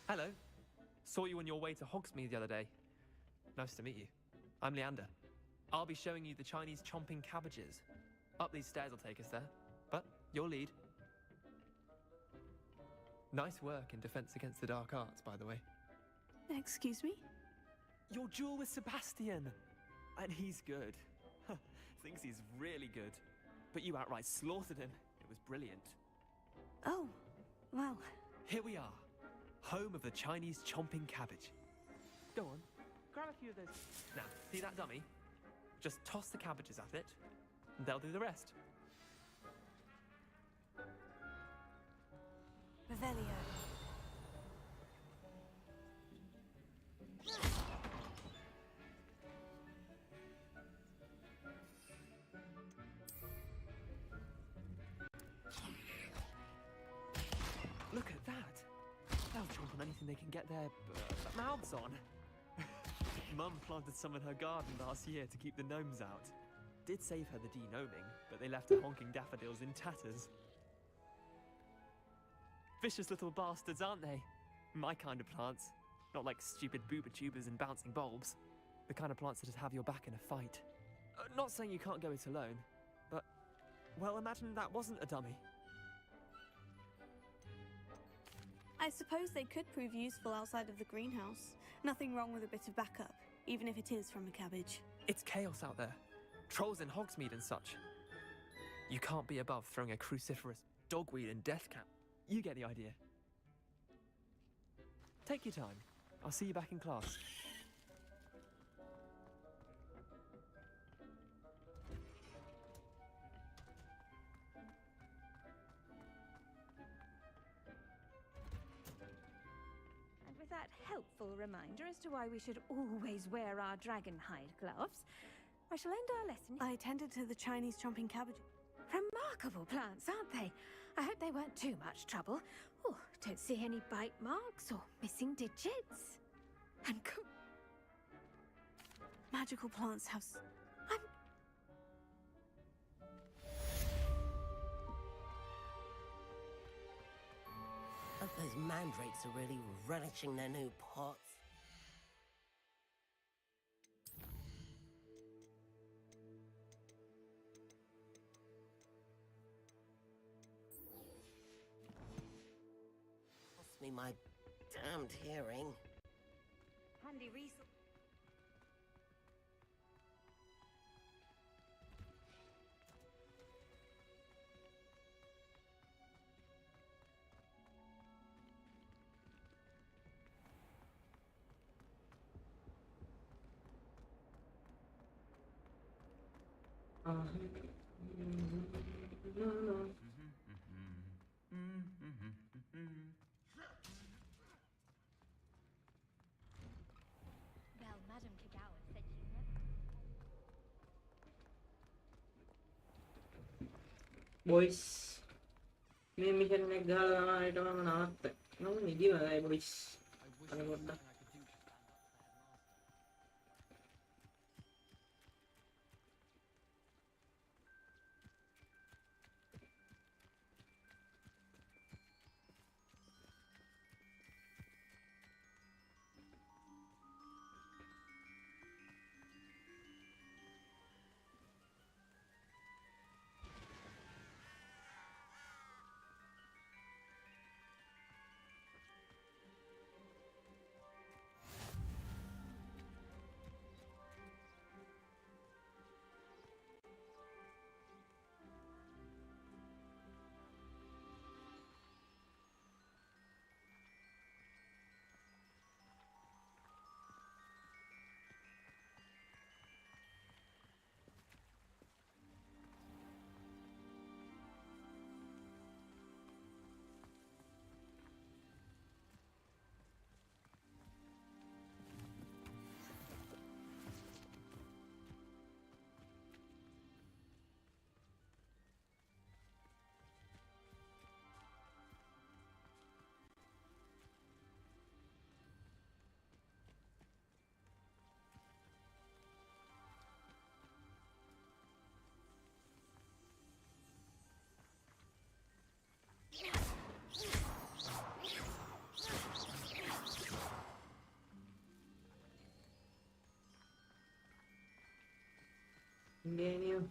S22: Hello. Saw you on your way to Hogsmeade the other day. Nice to meet you. I'm Leander. I'll be showing you the Chinese chomping cabbages. Up these stairs will take us there, but your lead. Nice work in Defense Against the Dark Arts, by the way.
S5: Excuse me?
S22: Your duel with Sebastian! And he's good. Thinks he's really good. But you outright slaughtered him. It was brilliant.
S5: Oh, well.
S22: Here we are. Home of the Chinese chomping cabbage. Go on, grab a few of those. Now, see that dummy? Just toss the cabbages at it, and they'll do the rest.
S5: Revelio.
S22: Look at that. They'll chomp on anything they can get their mouths on. Mum planted some in her garden last year to keep the gnomes out. Did save her the de-gnoming, but they left her honking daffodils in tatters. Vicious little bastards, aren't they? My kind of plants. Not like stupid booba tubers and bouncing bulbs. The kind of plants that just have your back in a fight. Not saying you can't go it alone, but... well, imagine that wasn't a dummy.
S5: I suppose they could prove useful outside of the greenhouse. Nothing wrong with a bit of backup, even if it is from a cabbage.
S22: It's chaos out there. Trolls in Hogsmeade and such. You can't be above throwing a cruciferous dogweed in death camp. You get the idea. Take your time. I'll see you back in class.
S3: And with that helpful reminder as to why we should always wear our dragon hide gloves, I shall end our lesson.
S5: I attended to the Chinese chomping cabbage.
S3: Remarkable plants, aren't they? I hope they weren't too much trouble. Oh, don't see any bite marks or missing digits. And
S5: magical plants have...
S23: Hope those mandrakes are really relishing their new pots. Pass me my damned hearing.
S5: Handy resource.
S12: Well, Madame Kagawa said you never...
S4: boys මේ mission එක ගහලා තමයි ඊට මම නවත්ත. නෝ නිදිමතයි boys. අර පොඩ්ඩක් Daniel.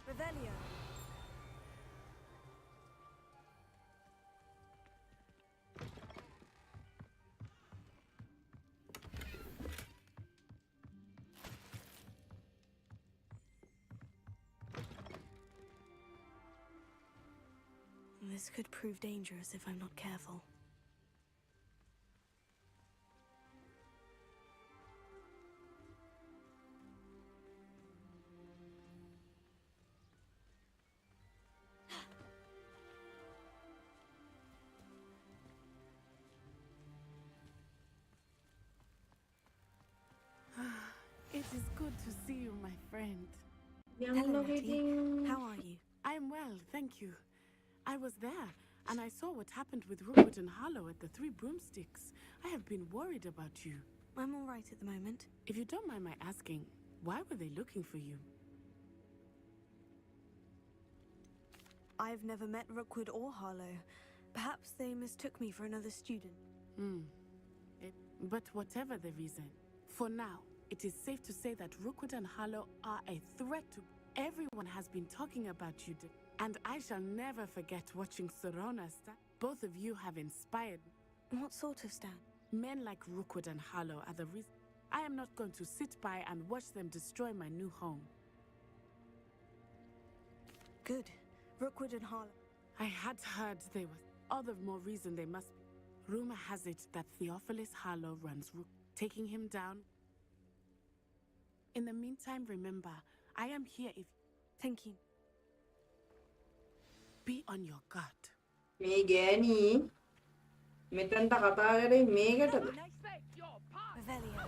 S5: Revelio. This could prove dangerous if I'm not careful.
S10: It is good to see you, my friend.
S5: Hello, Natty. How are you?
S10: I'm well, thank you. I was there, and I saw what happened with Rookwood and Harlow at the Three Broomsticks. I have been worried about you.
S5: I'm all right at the moment.
S10: If you don't mind my asking, why were they looking for you?
S5: I've never met Rookwood or Harlow. Perhaps they mistook me for another student.
S10: But whatever the reason, for now, it is safe to say that Rookwood and Harlow are a threat to... Everyone has been talking about you, and I shall never forget watching Sorona stand. Both of you have inspired me.
S5: What sort of stand?
S10: Men like Rookwood and Harlow are the reason. I am not going to sit by and watch them destroy my new home.
S5: Good. Rookwood and Harlow.
S10: I had heard there was other more reason they must. Rumor has it that Theophilus Harlow runs taking him down. In the meantime, remember, I am here if...
S5: Thank you.
S10: Be on your guard.
S4: මේ ගෑණි මෙතෙන්ට කතා කරේ මේකටද?
S5: Revelio.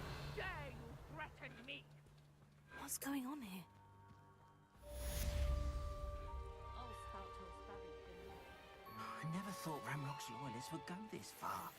S5: What's going on here?
S23: I never thought Ramrock's loyalists would go this far.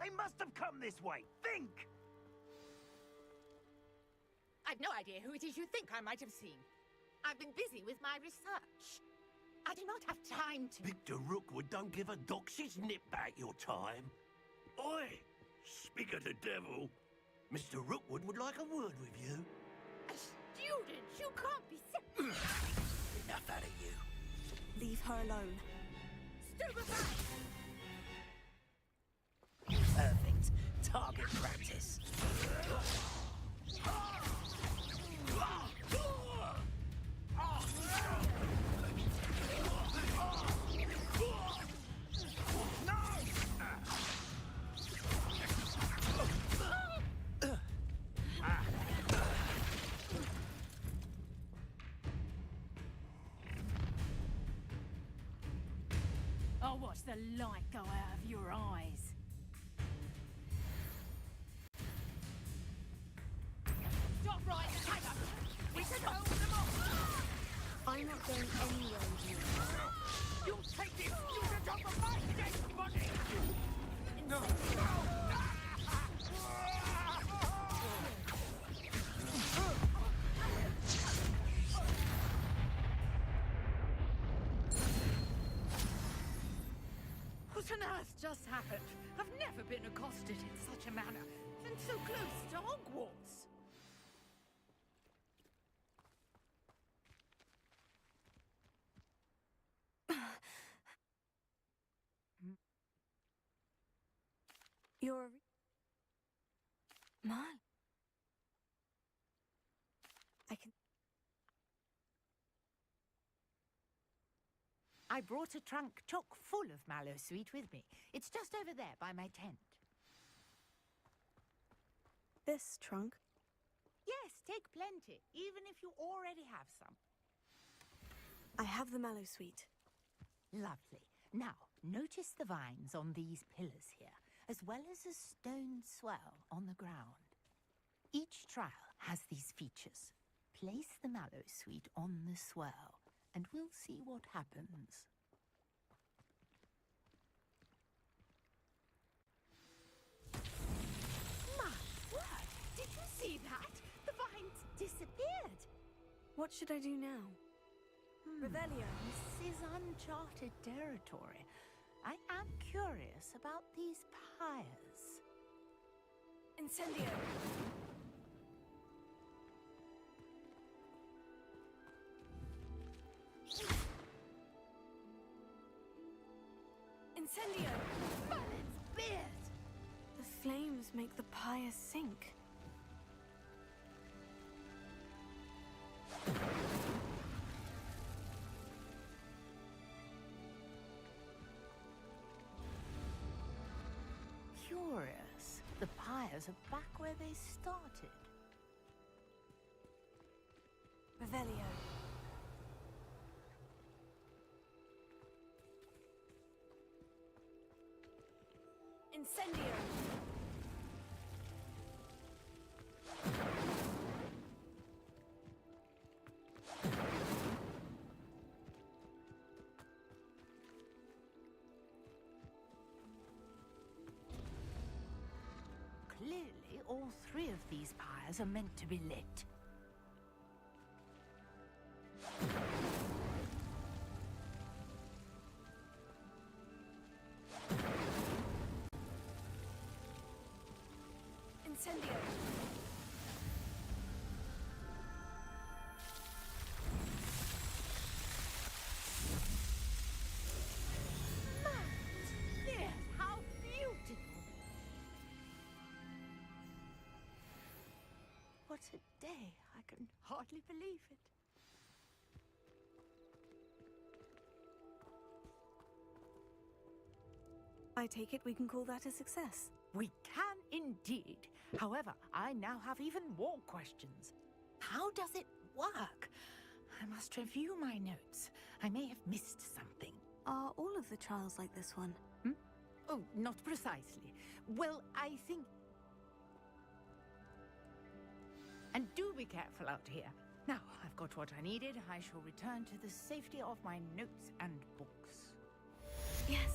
S14: They must have come this way. Think!
S15: I've no idea who it is you think I might have seen. I've been busy with my research. I do not have time to...
S14: Victor Rookwood don't give a doxy's nip back your time. Oi! Speak of the devil. Mr. Rookwood would like a word with you.
S15: A student? You can't be...
S14: Enough out of you.
S5: Leave her alone.
S15: Stupefy!
S23: Perfect. Target practice.
S3: I'll watch the light go out of your eyes. Stop right, Sata! We should hold them off!
S5: I'm not going anywhere with you.
S15: You'll take this student off of my dead body!
S14: No!
S15: What on earth just happened? I've never been accosted in such a manner, and so close to Hogwarts.
S5: You're... My... I can...
S19: I brought a trunk chock full of mallow sweet with me. It's just over there by my tent.
S5: This trunk?
S19: Yes, take plenty, even if you already have some.
S5: I have the mallow sweet.
S19: Lovely. Now, notice the vines on these pillars here, as well as a stone swell on the ground. Each trial has these features. Place the mallow sweet on the swell, and we'll see what happens. My word! Did you see that? The vines disappeared.
S5: What should I do now? Revelio.
S19: This is uncharted territory. I am curious about these pyres.
S5: Incendio. Incendio!
S15: Balance beard!
S5: The flames make the pyre sink.
S19: Curious. The pyres are back where they started.
S5: Revelio. Incendio.
S19: Clearly, all three of these pyres are meant to be lit.
S5: Incendio.
S19: What a day. I can hardly believe it.
S5: I take it we can call that a success.
S19: We can indeed. However, I now have even more questions. How does it work? I must review my notes. I may have missed something.
S5: Are all of the trials like this one?
S19: Oh, not precisely. Well, I think... And do be careful out here. Now, I've got what I needed. I shall return to the safety of my notes and books.
S5: Yes.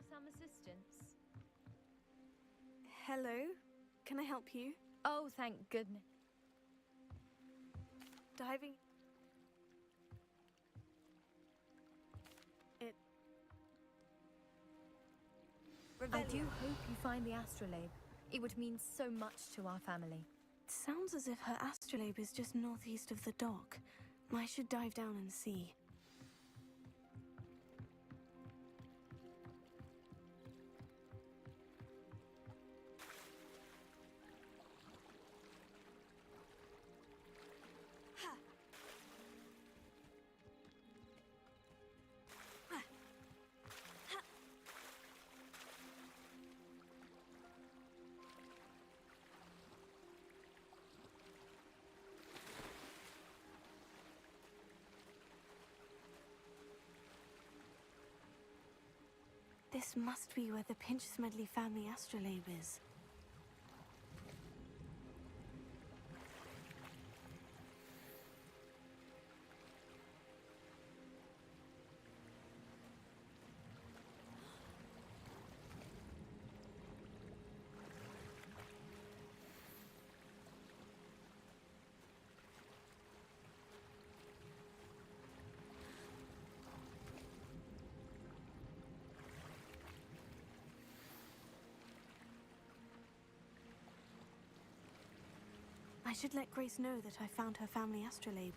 S6: Some assistance.
S5: Hello, can I help you?
S6: Oh, thank goodness.
S5: Diving.
S6: I do hope you find the astrolabe. It would mean so much to our family.
S5: Sounds as if her astrolabe is just northeast of the dock. I should dive down and see. This must be where the Pinch Smedley family astrolabe is. I should let Grace know that I found her family astrolabe.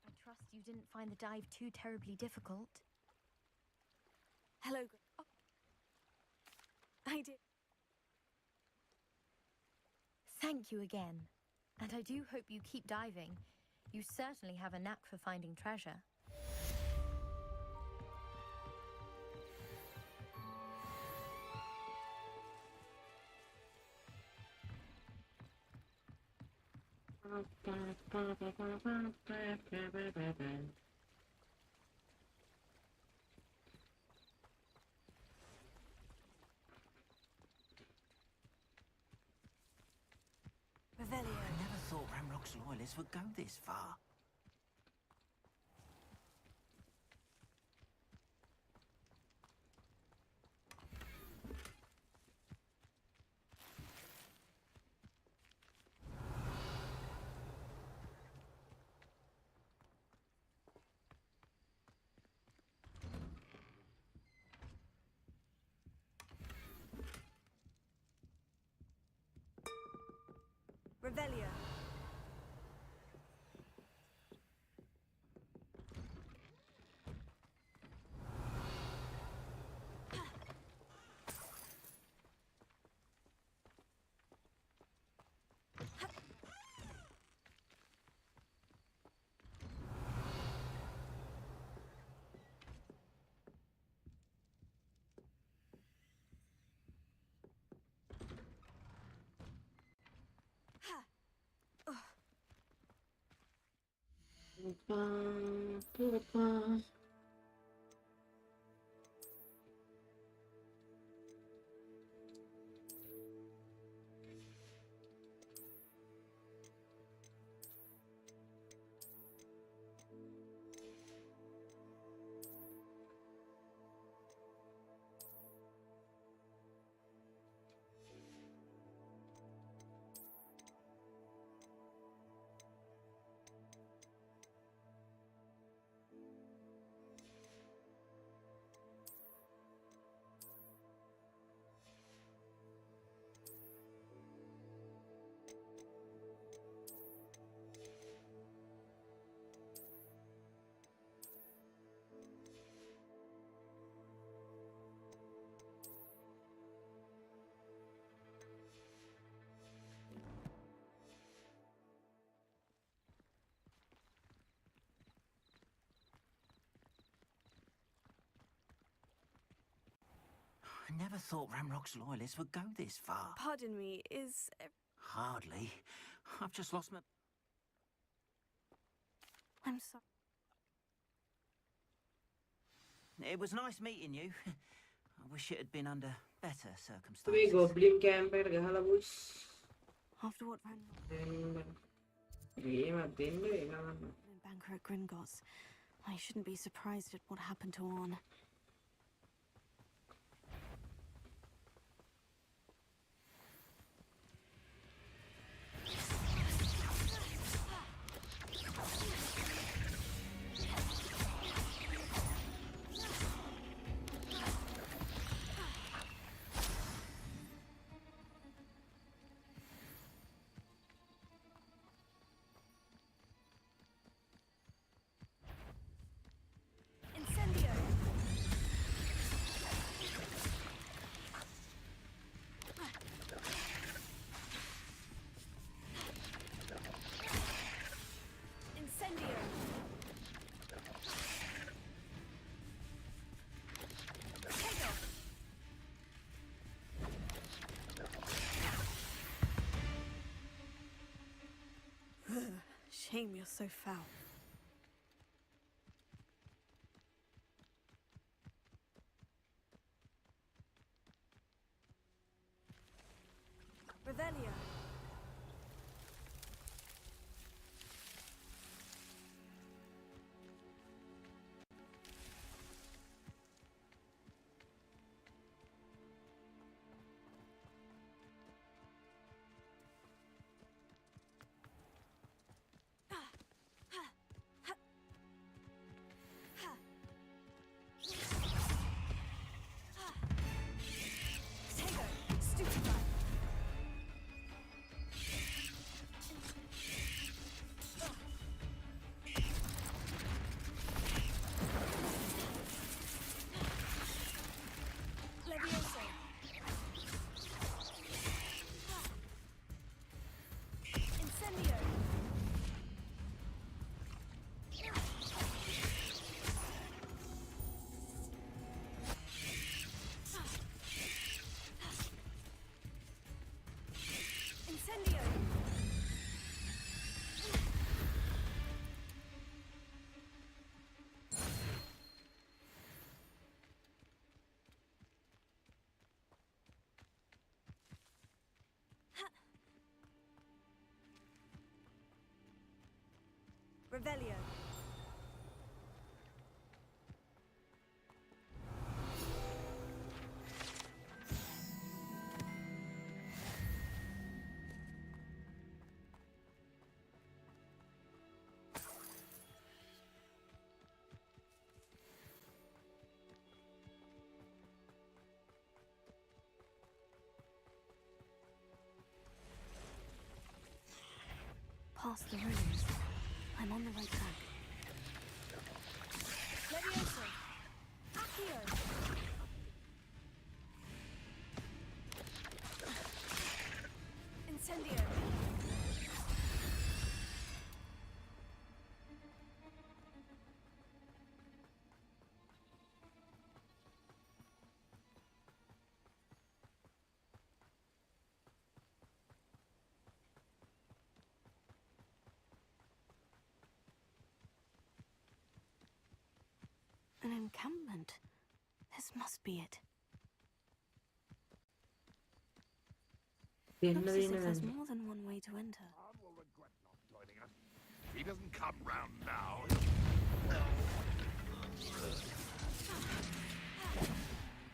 S6: I trust you didn't find the dive too terribly difficult.
S5: Hello. Oh. I did.
S6: Thank you again. And I do hope you keep diving. You certainly have a knack for finding treasure.
S14: I never thought Ramrock's loyalists would go this far.
S5: Revelio.
S11: I never thought Ramrock's loyalists would go this far.
S5: Pardon me, is...
S11: Hardly. I've just lost my...
S5: I'm sorry.
S11: It was nice meeting you. I wish it had been under better circumstances.
S4: Tapi Goblin Camper gahala bos.
S5: After what Ranrock
S4: matiin deh kalau
S5: in banker at Gringotts, I shouldn't be surprised at what happened to Orn. Shame you're so foul. Revelio. Revelio. the ruins. I'm on the right track.
S3: Levioso! Accio! Incendio!
S5: An encampment. This must be it. Looks as if there's more than one way to enter.
S14: Will regret not joining us. If he doesn't come round now.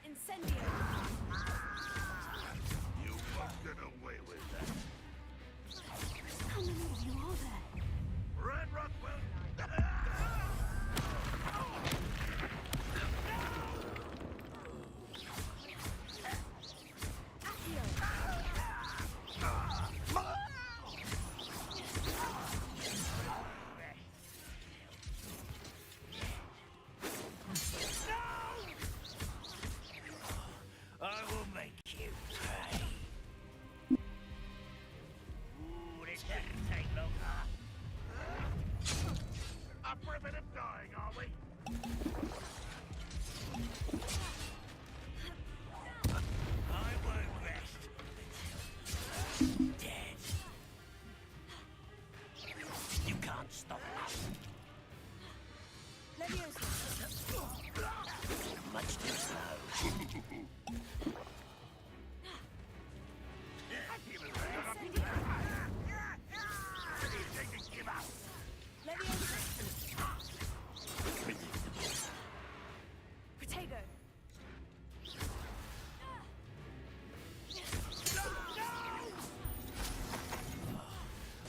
S3: Incendio!
S14: You won't get away with that.
S5: How many of you are there?
S14: Red Rockwell! I will make you pay. Ooh, this doesn't take long, huh? Up for a bit of dying, are we? I won't rest until dead. You can't stop us.
S3: Levioso!
S14: Much too slow.
S3: Protego!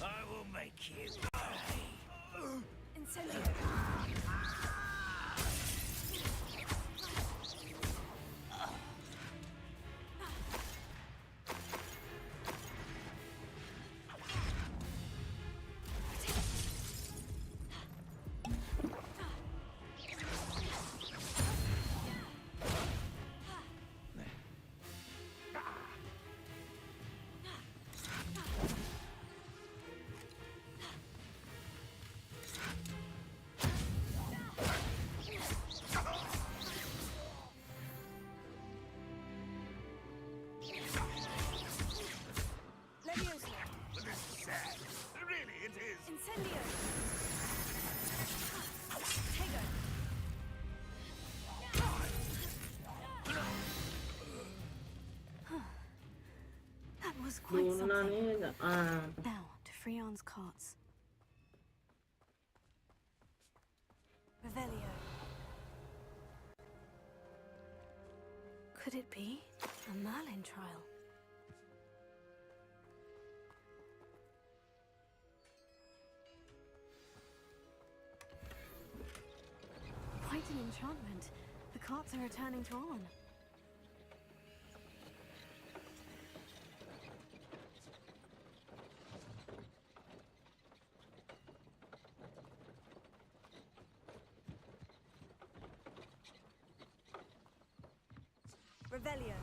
S14: I will make you pay.
S3: Incendio! Levioso!
S14: But this is sad. Really, it is.
S3: Incendio! Protego!
S5: That was quite something. Now, to Freon's carts.
S3: Revelio!
S5: Could it be a Merlin trial? Quite an enchantment. The carts are returning to On.
S3: Revelio!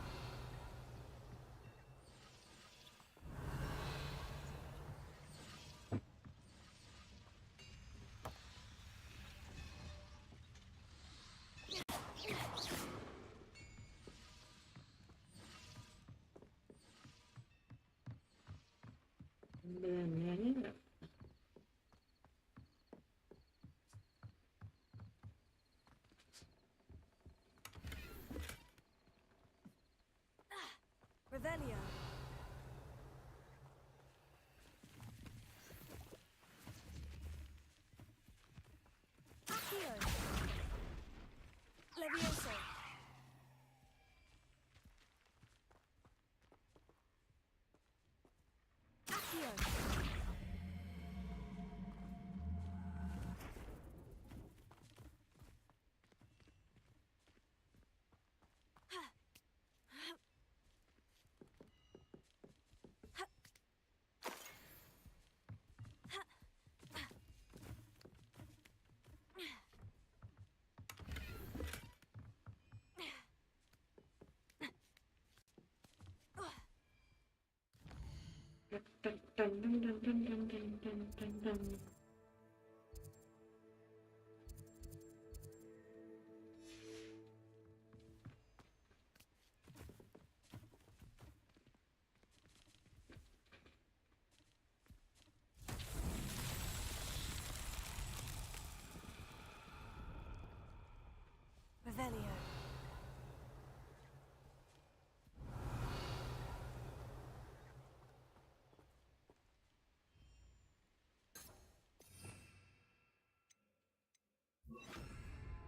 S3: Revelio! Accio! Levioso! Accio!
S5: Revelio.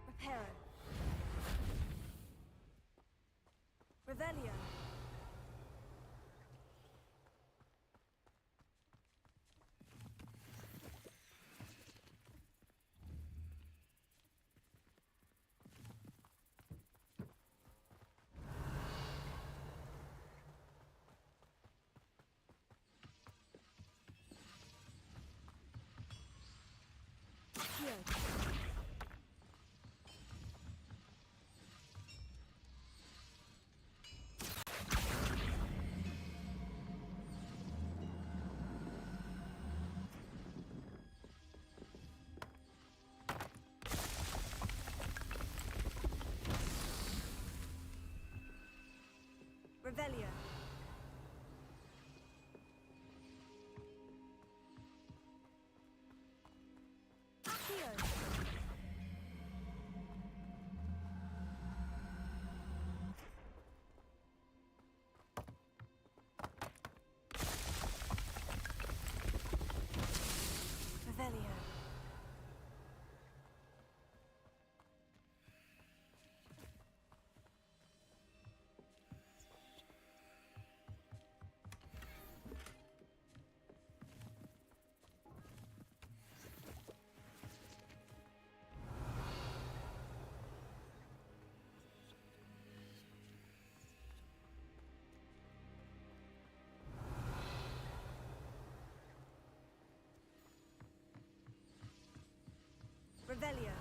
S5: Reparo. Revelio. Revelio. Accio. Revelio. Revelio.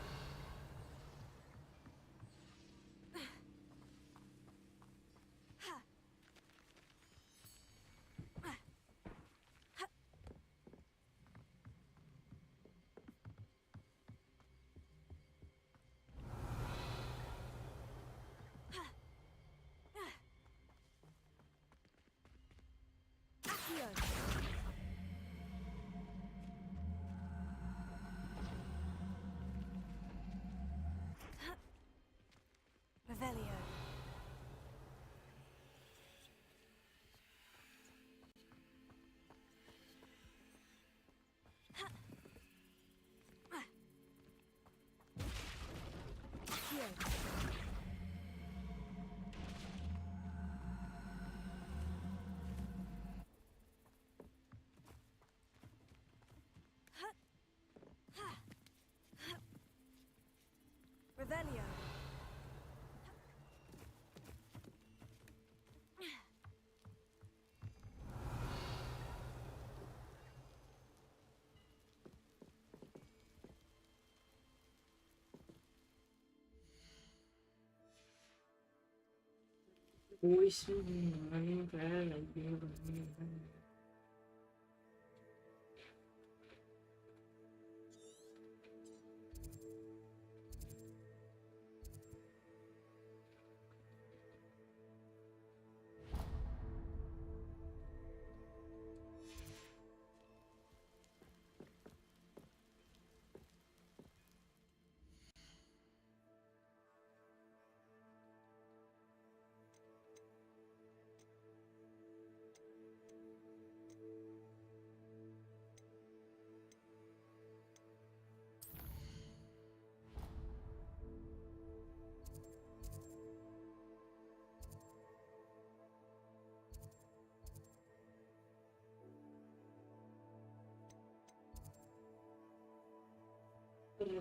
S5: Accio. Revelio. Accio. Revelio.
S4: Voice running parallel.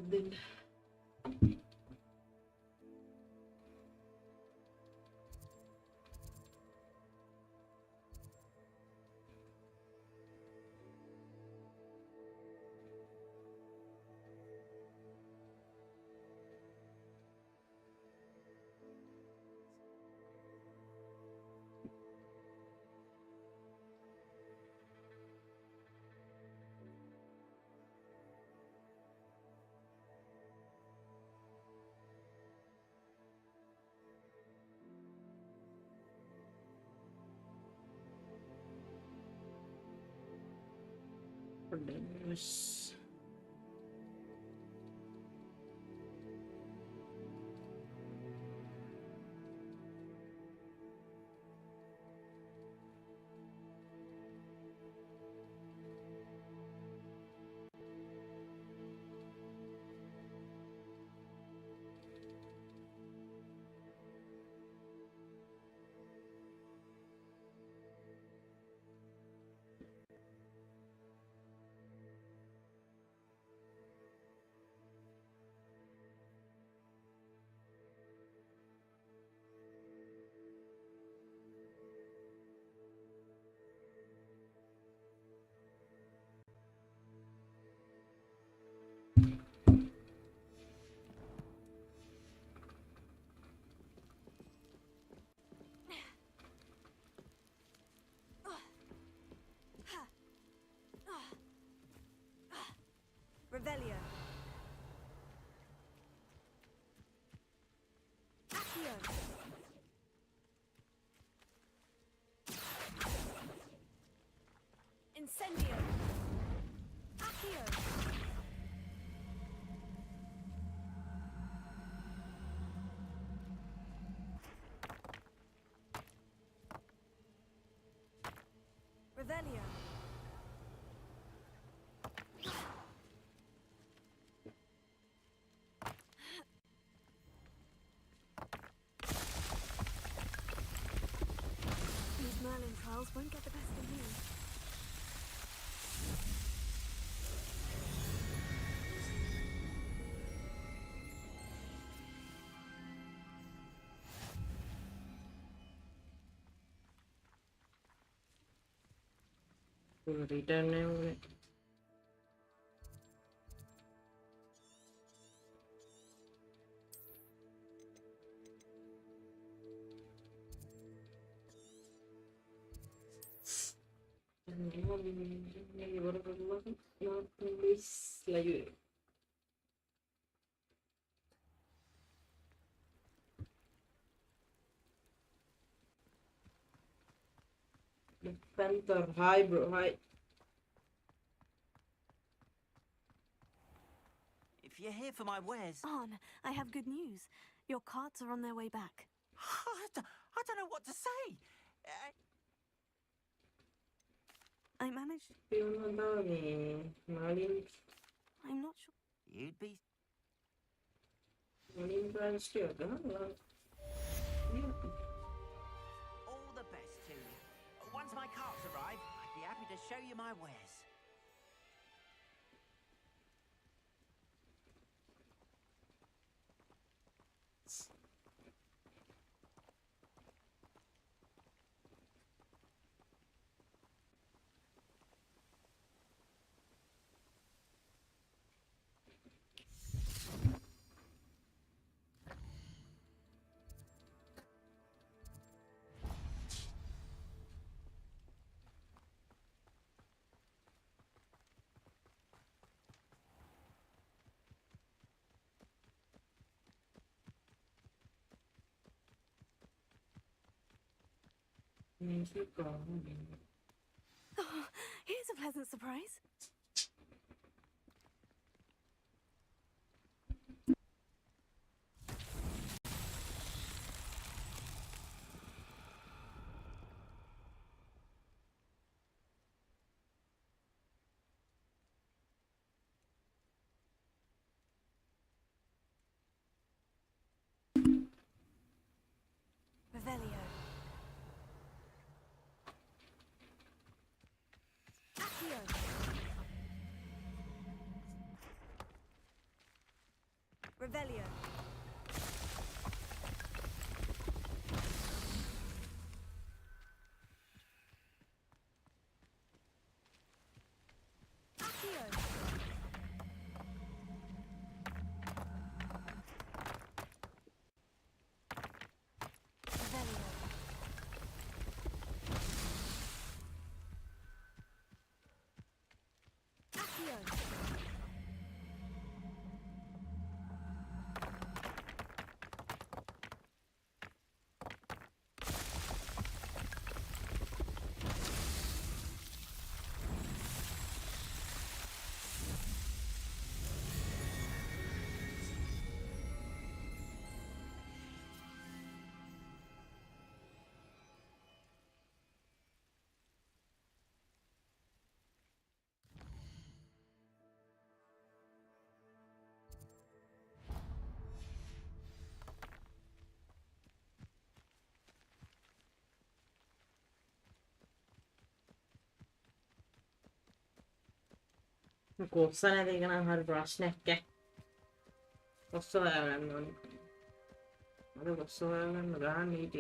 S4: Then Podemos.
S5: Revelio. Accio. Incendio. Accio. Revelio. These Merlin trials won't get the best of me.
S4: Return है ini baru nulis lagi. Panther, hi bro, hi.
S11: If you're here for my wares...
S5: On, I have good news. Your carts are on their way back.
S11: I don't know what to say.
S5: I managed... I'm not sure.
S11: You'd be...
S5: All the
S11: best to you. Once my carts arrive, I'd be happy to show you my wares.
S5: Oh, here's a pleasant surprise. Revelio. Accio. Revelio. Accio. Revelio. Accio.
S4: Kossa ne teikö har bra snäcke. Kossa väylän on. Mä kossa väylän vähän niitä.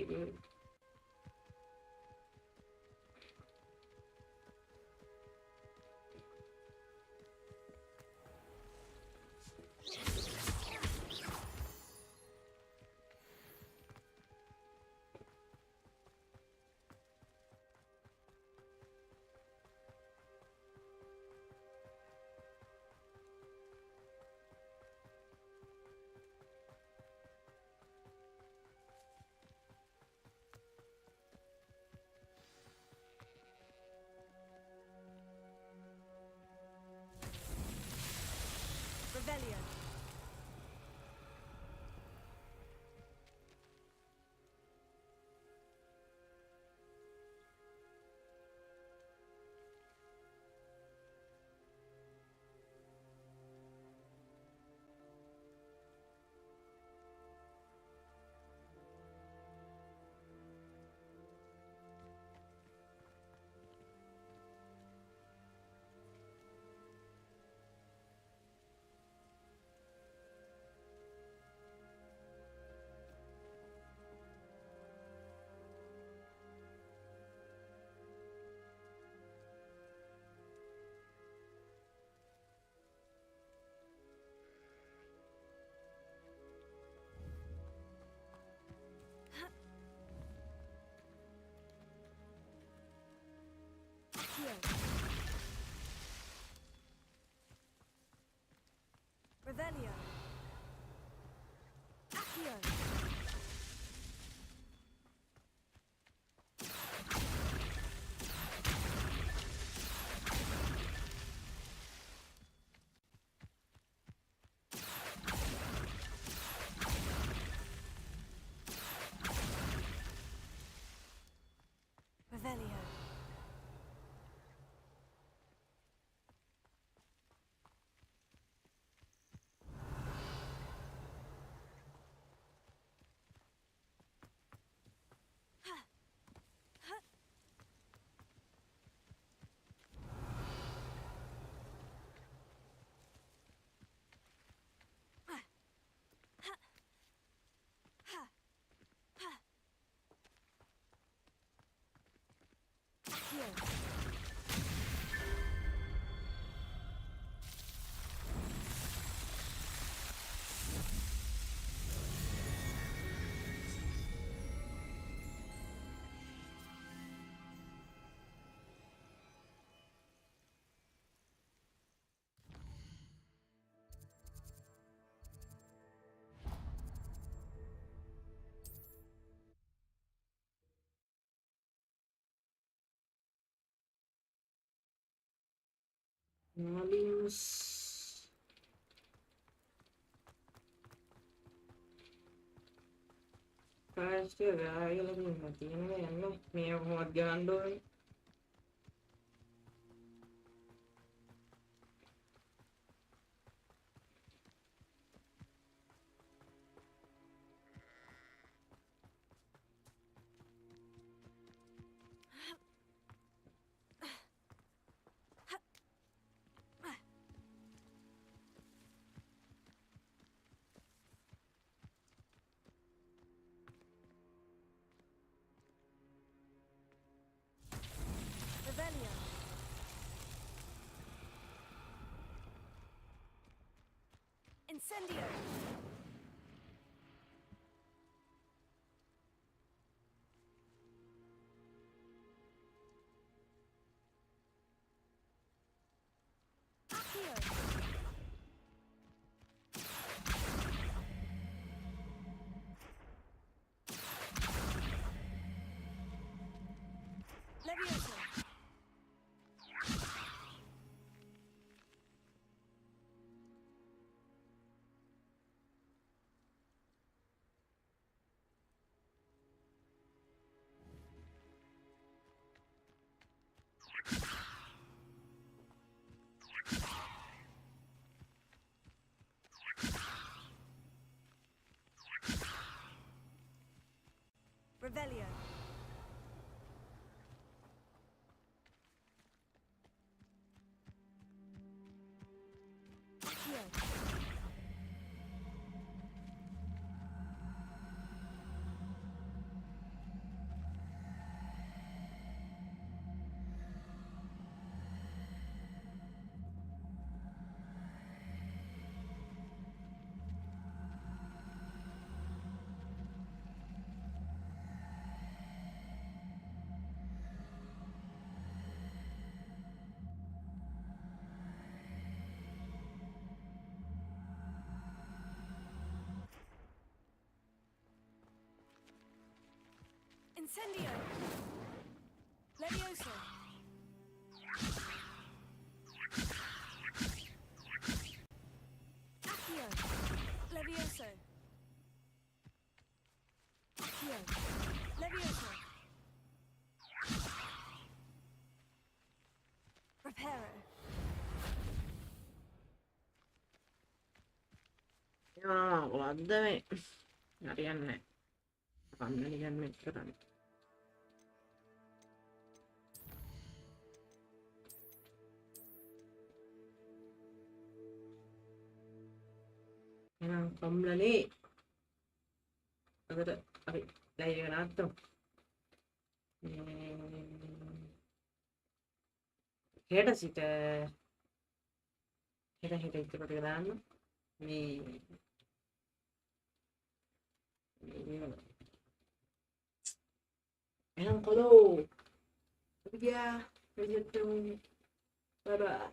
S5: Revelio. Revelio. Accio. Revelio.
S4: Malius. Pasti ada aja lagi matiin ya nih. Mia muat gandol.
S5: Revelio. Incendio. Accio. Levioso. Incendio. Levioso. Accio. Levioso. Accio. Levioso. Reparo.
S4: Joo, laitamme. Arianne. Kannelijan mitran. Kembali. Ada lagi atau Heda sih teh. Heda itu pergerakan. Enak kalau. Ya, kerja tuh. Para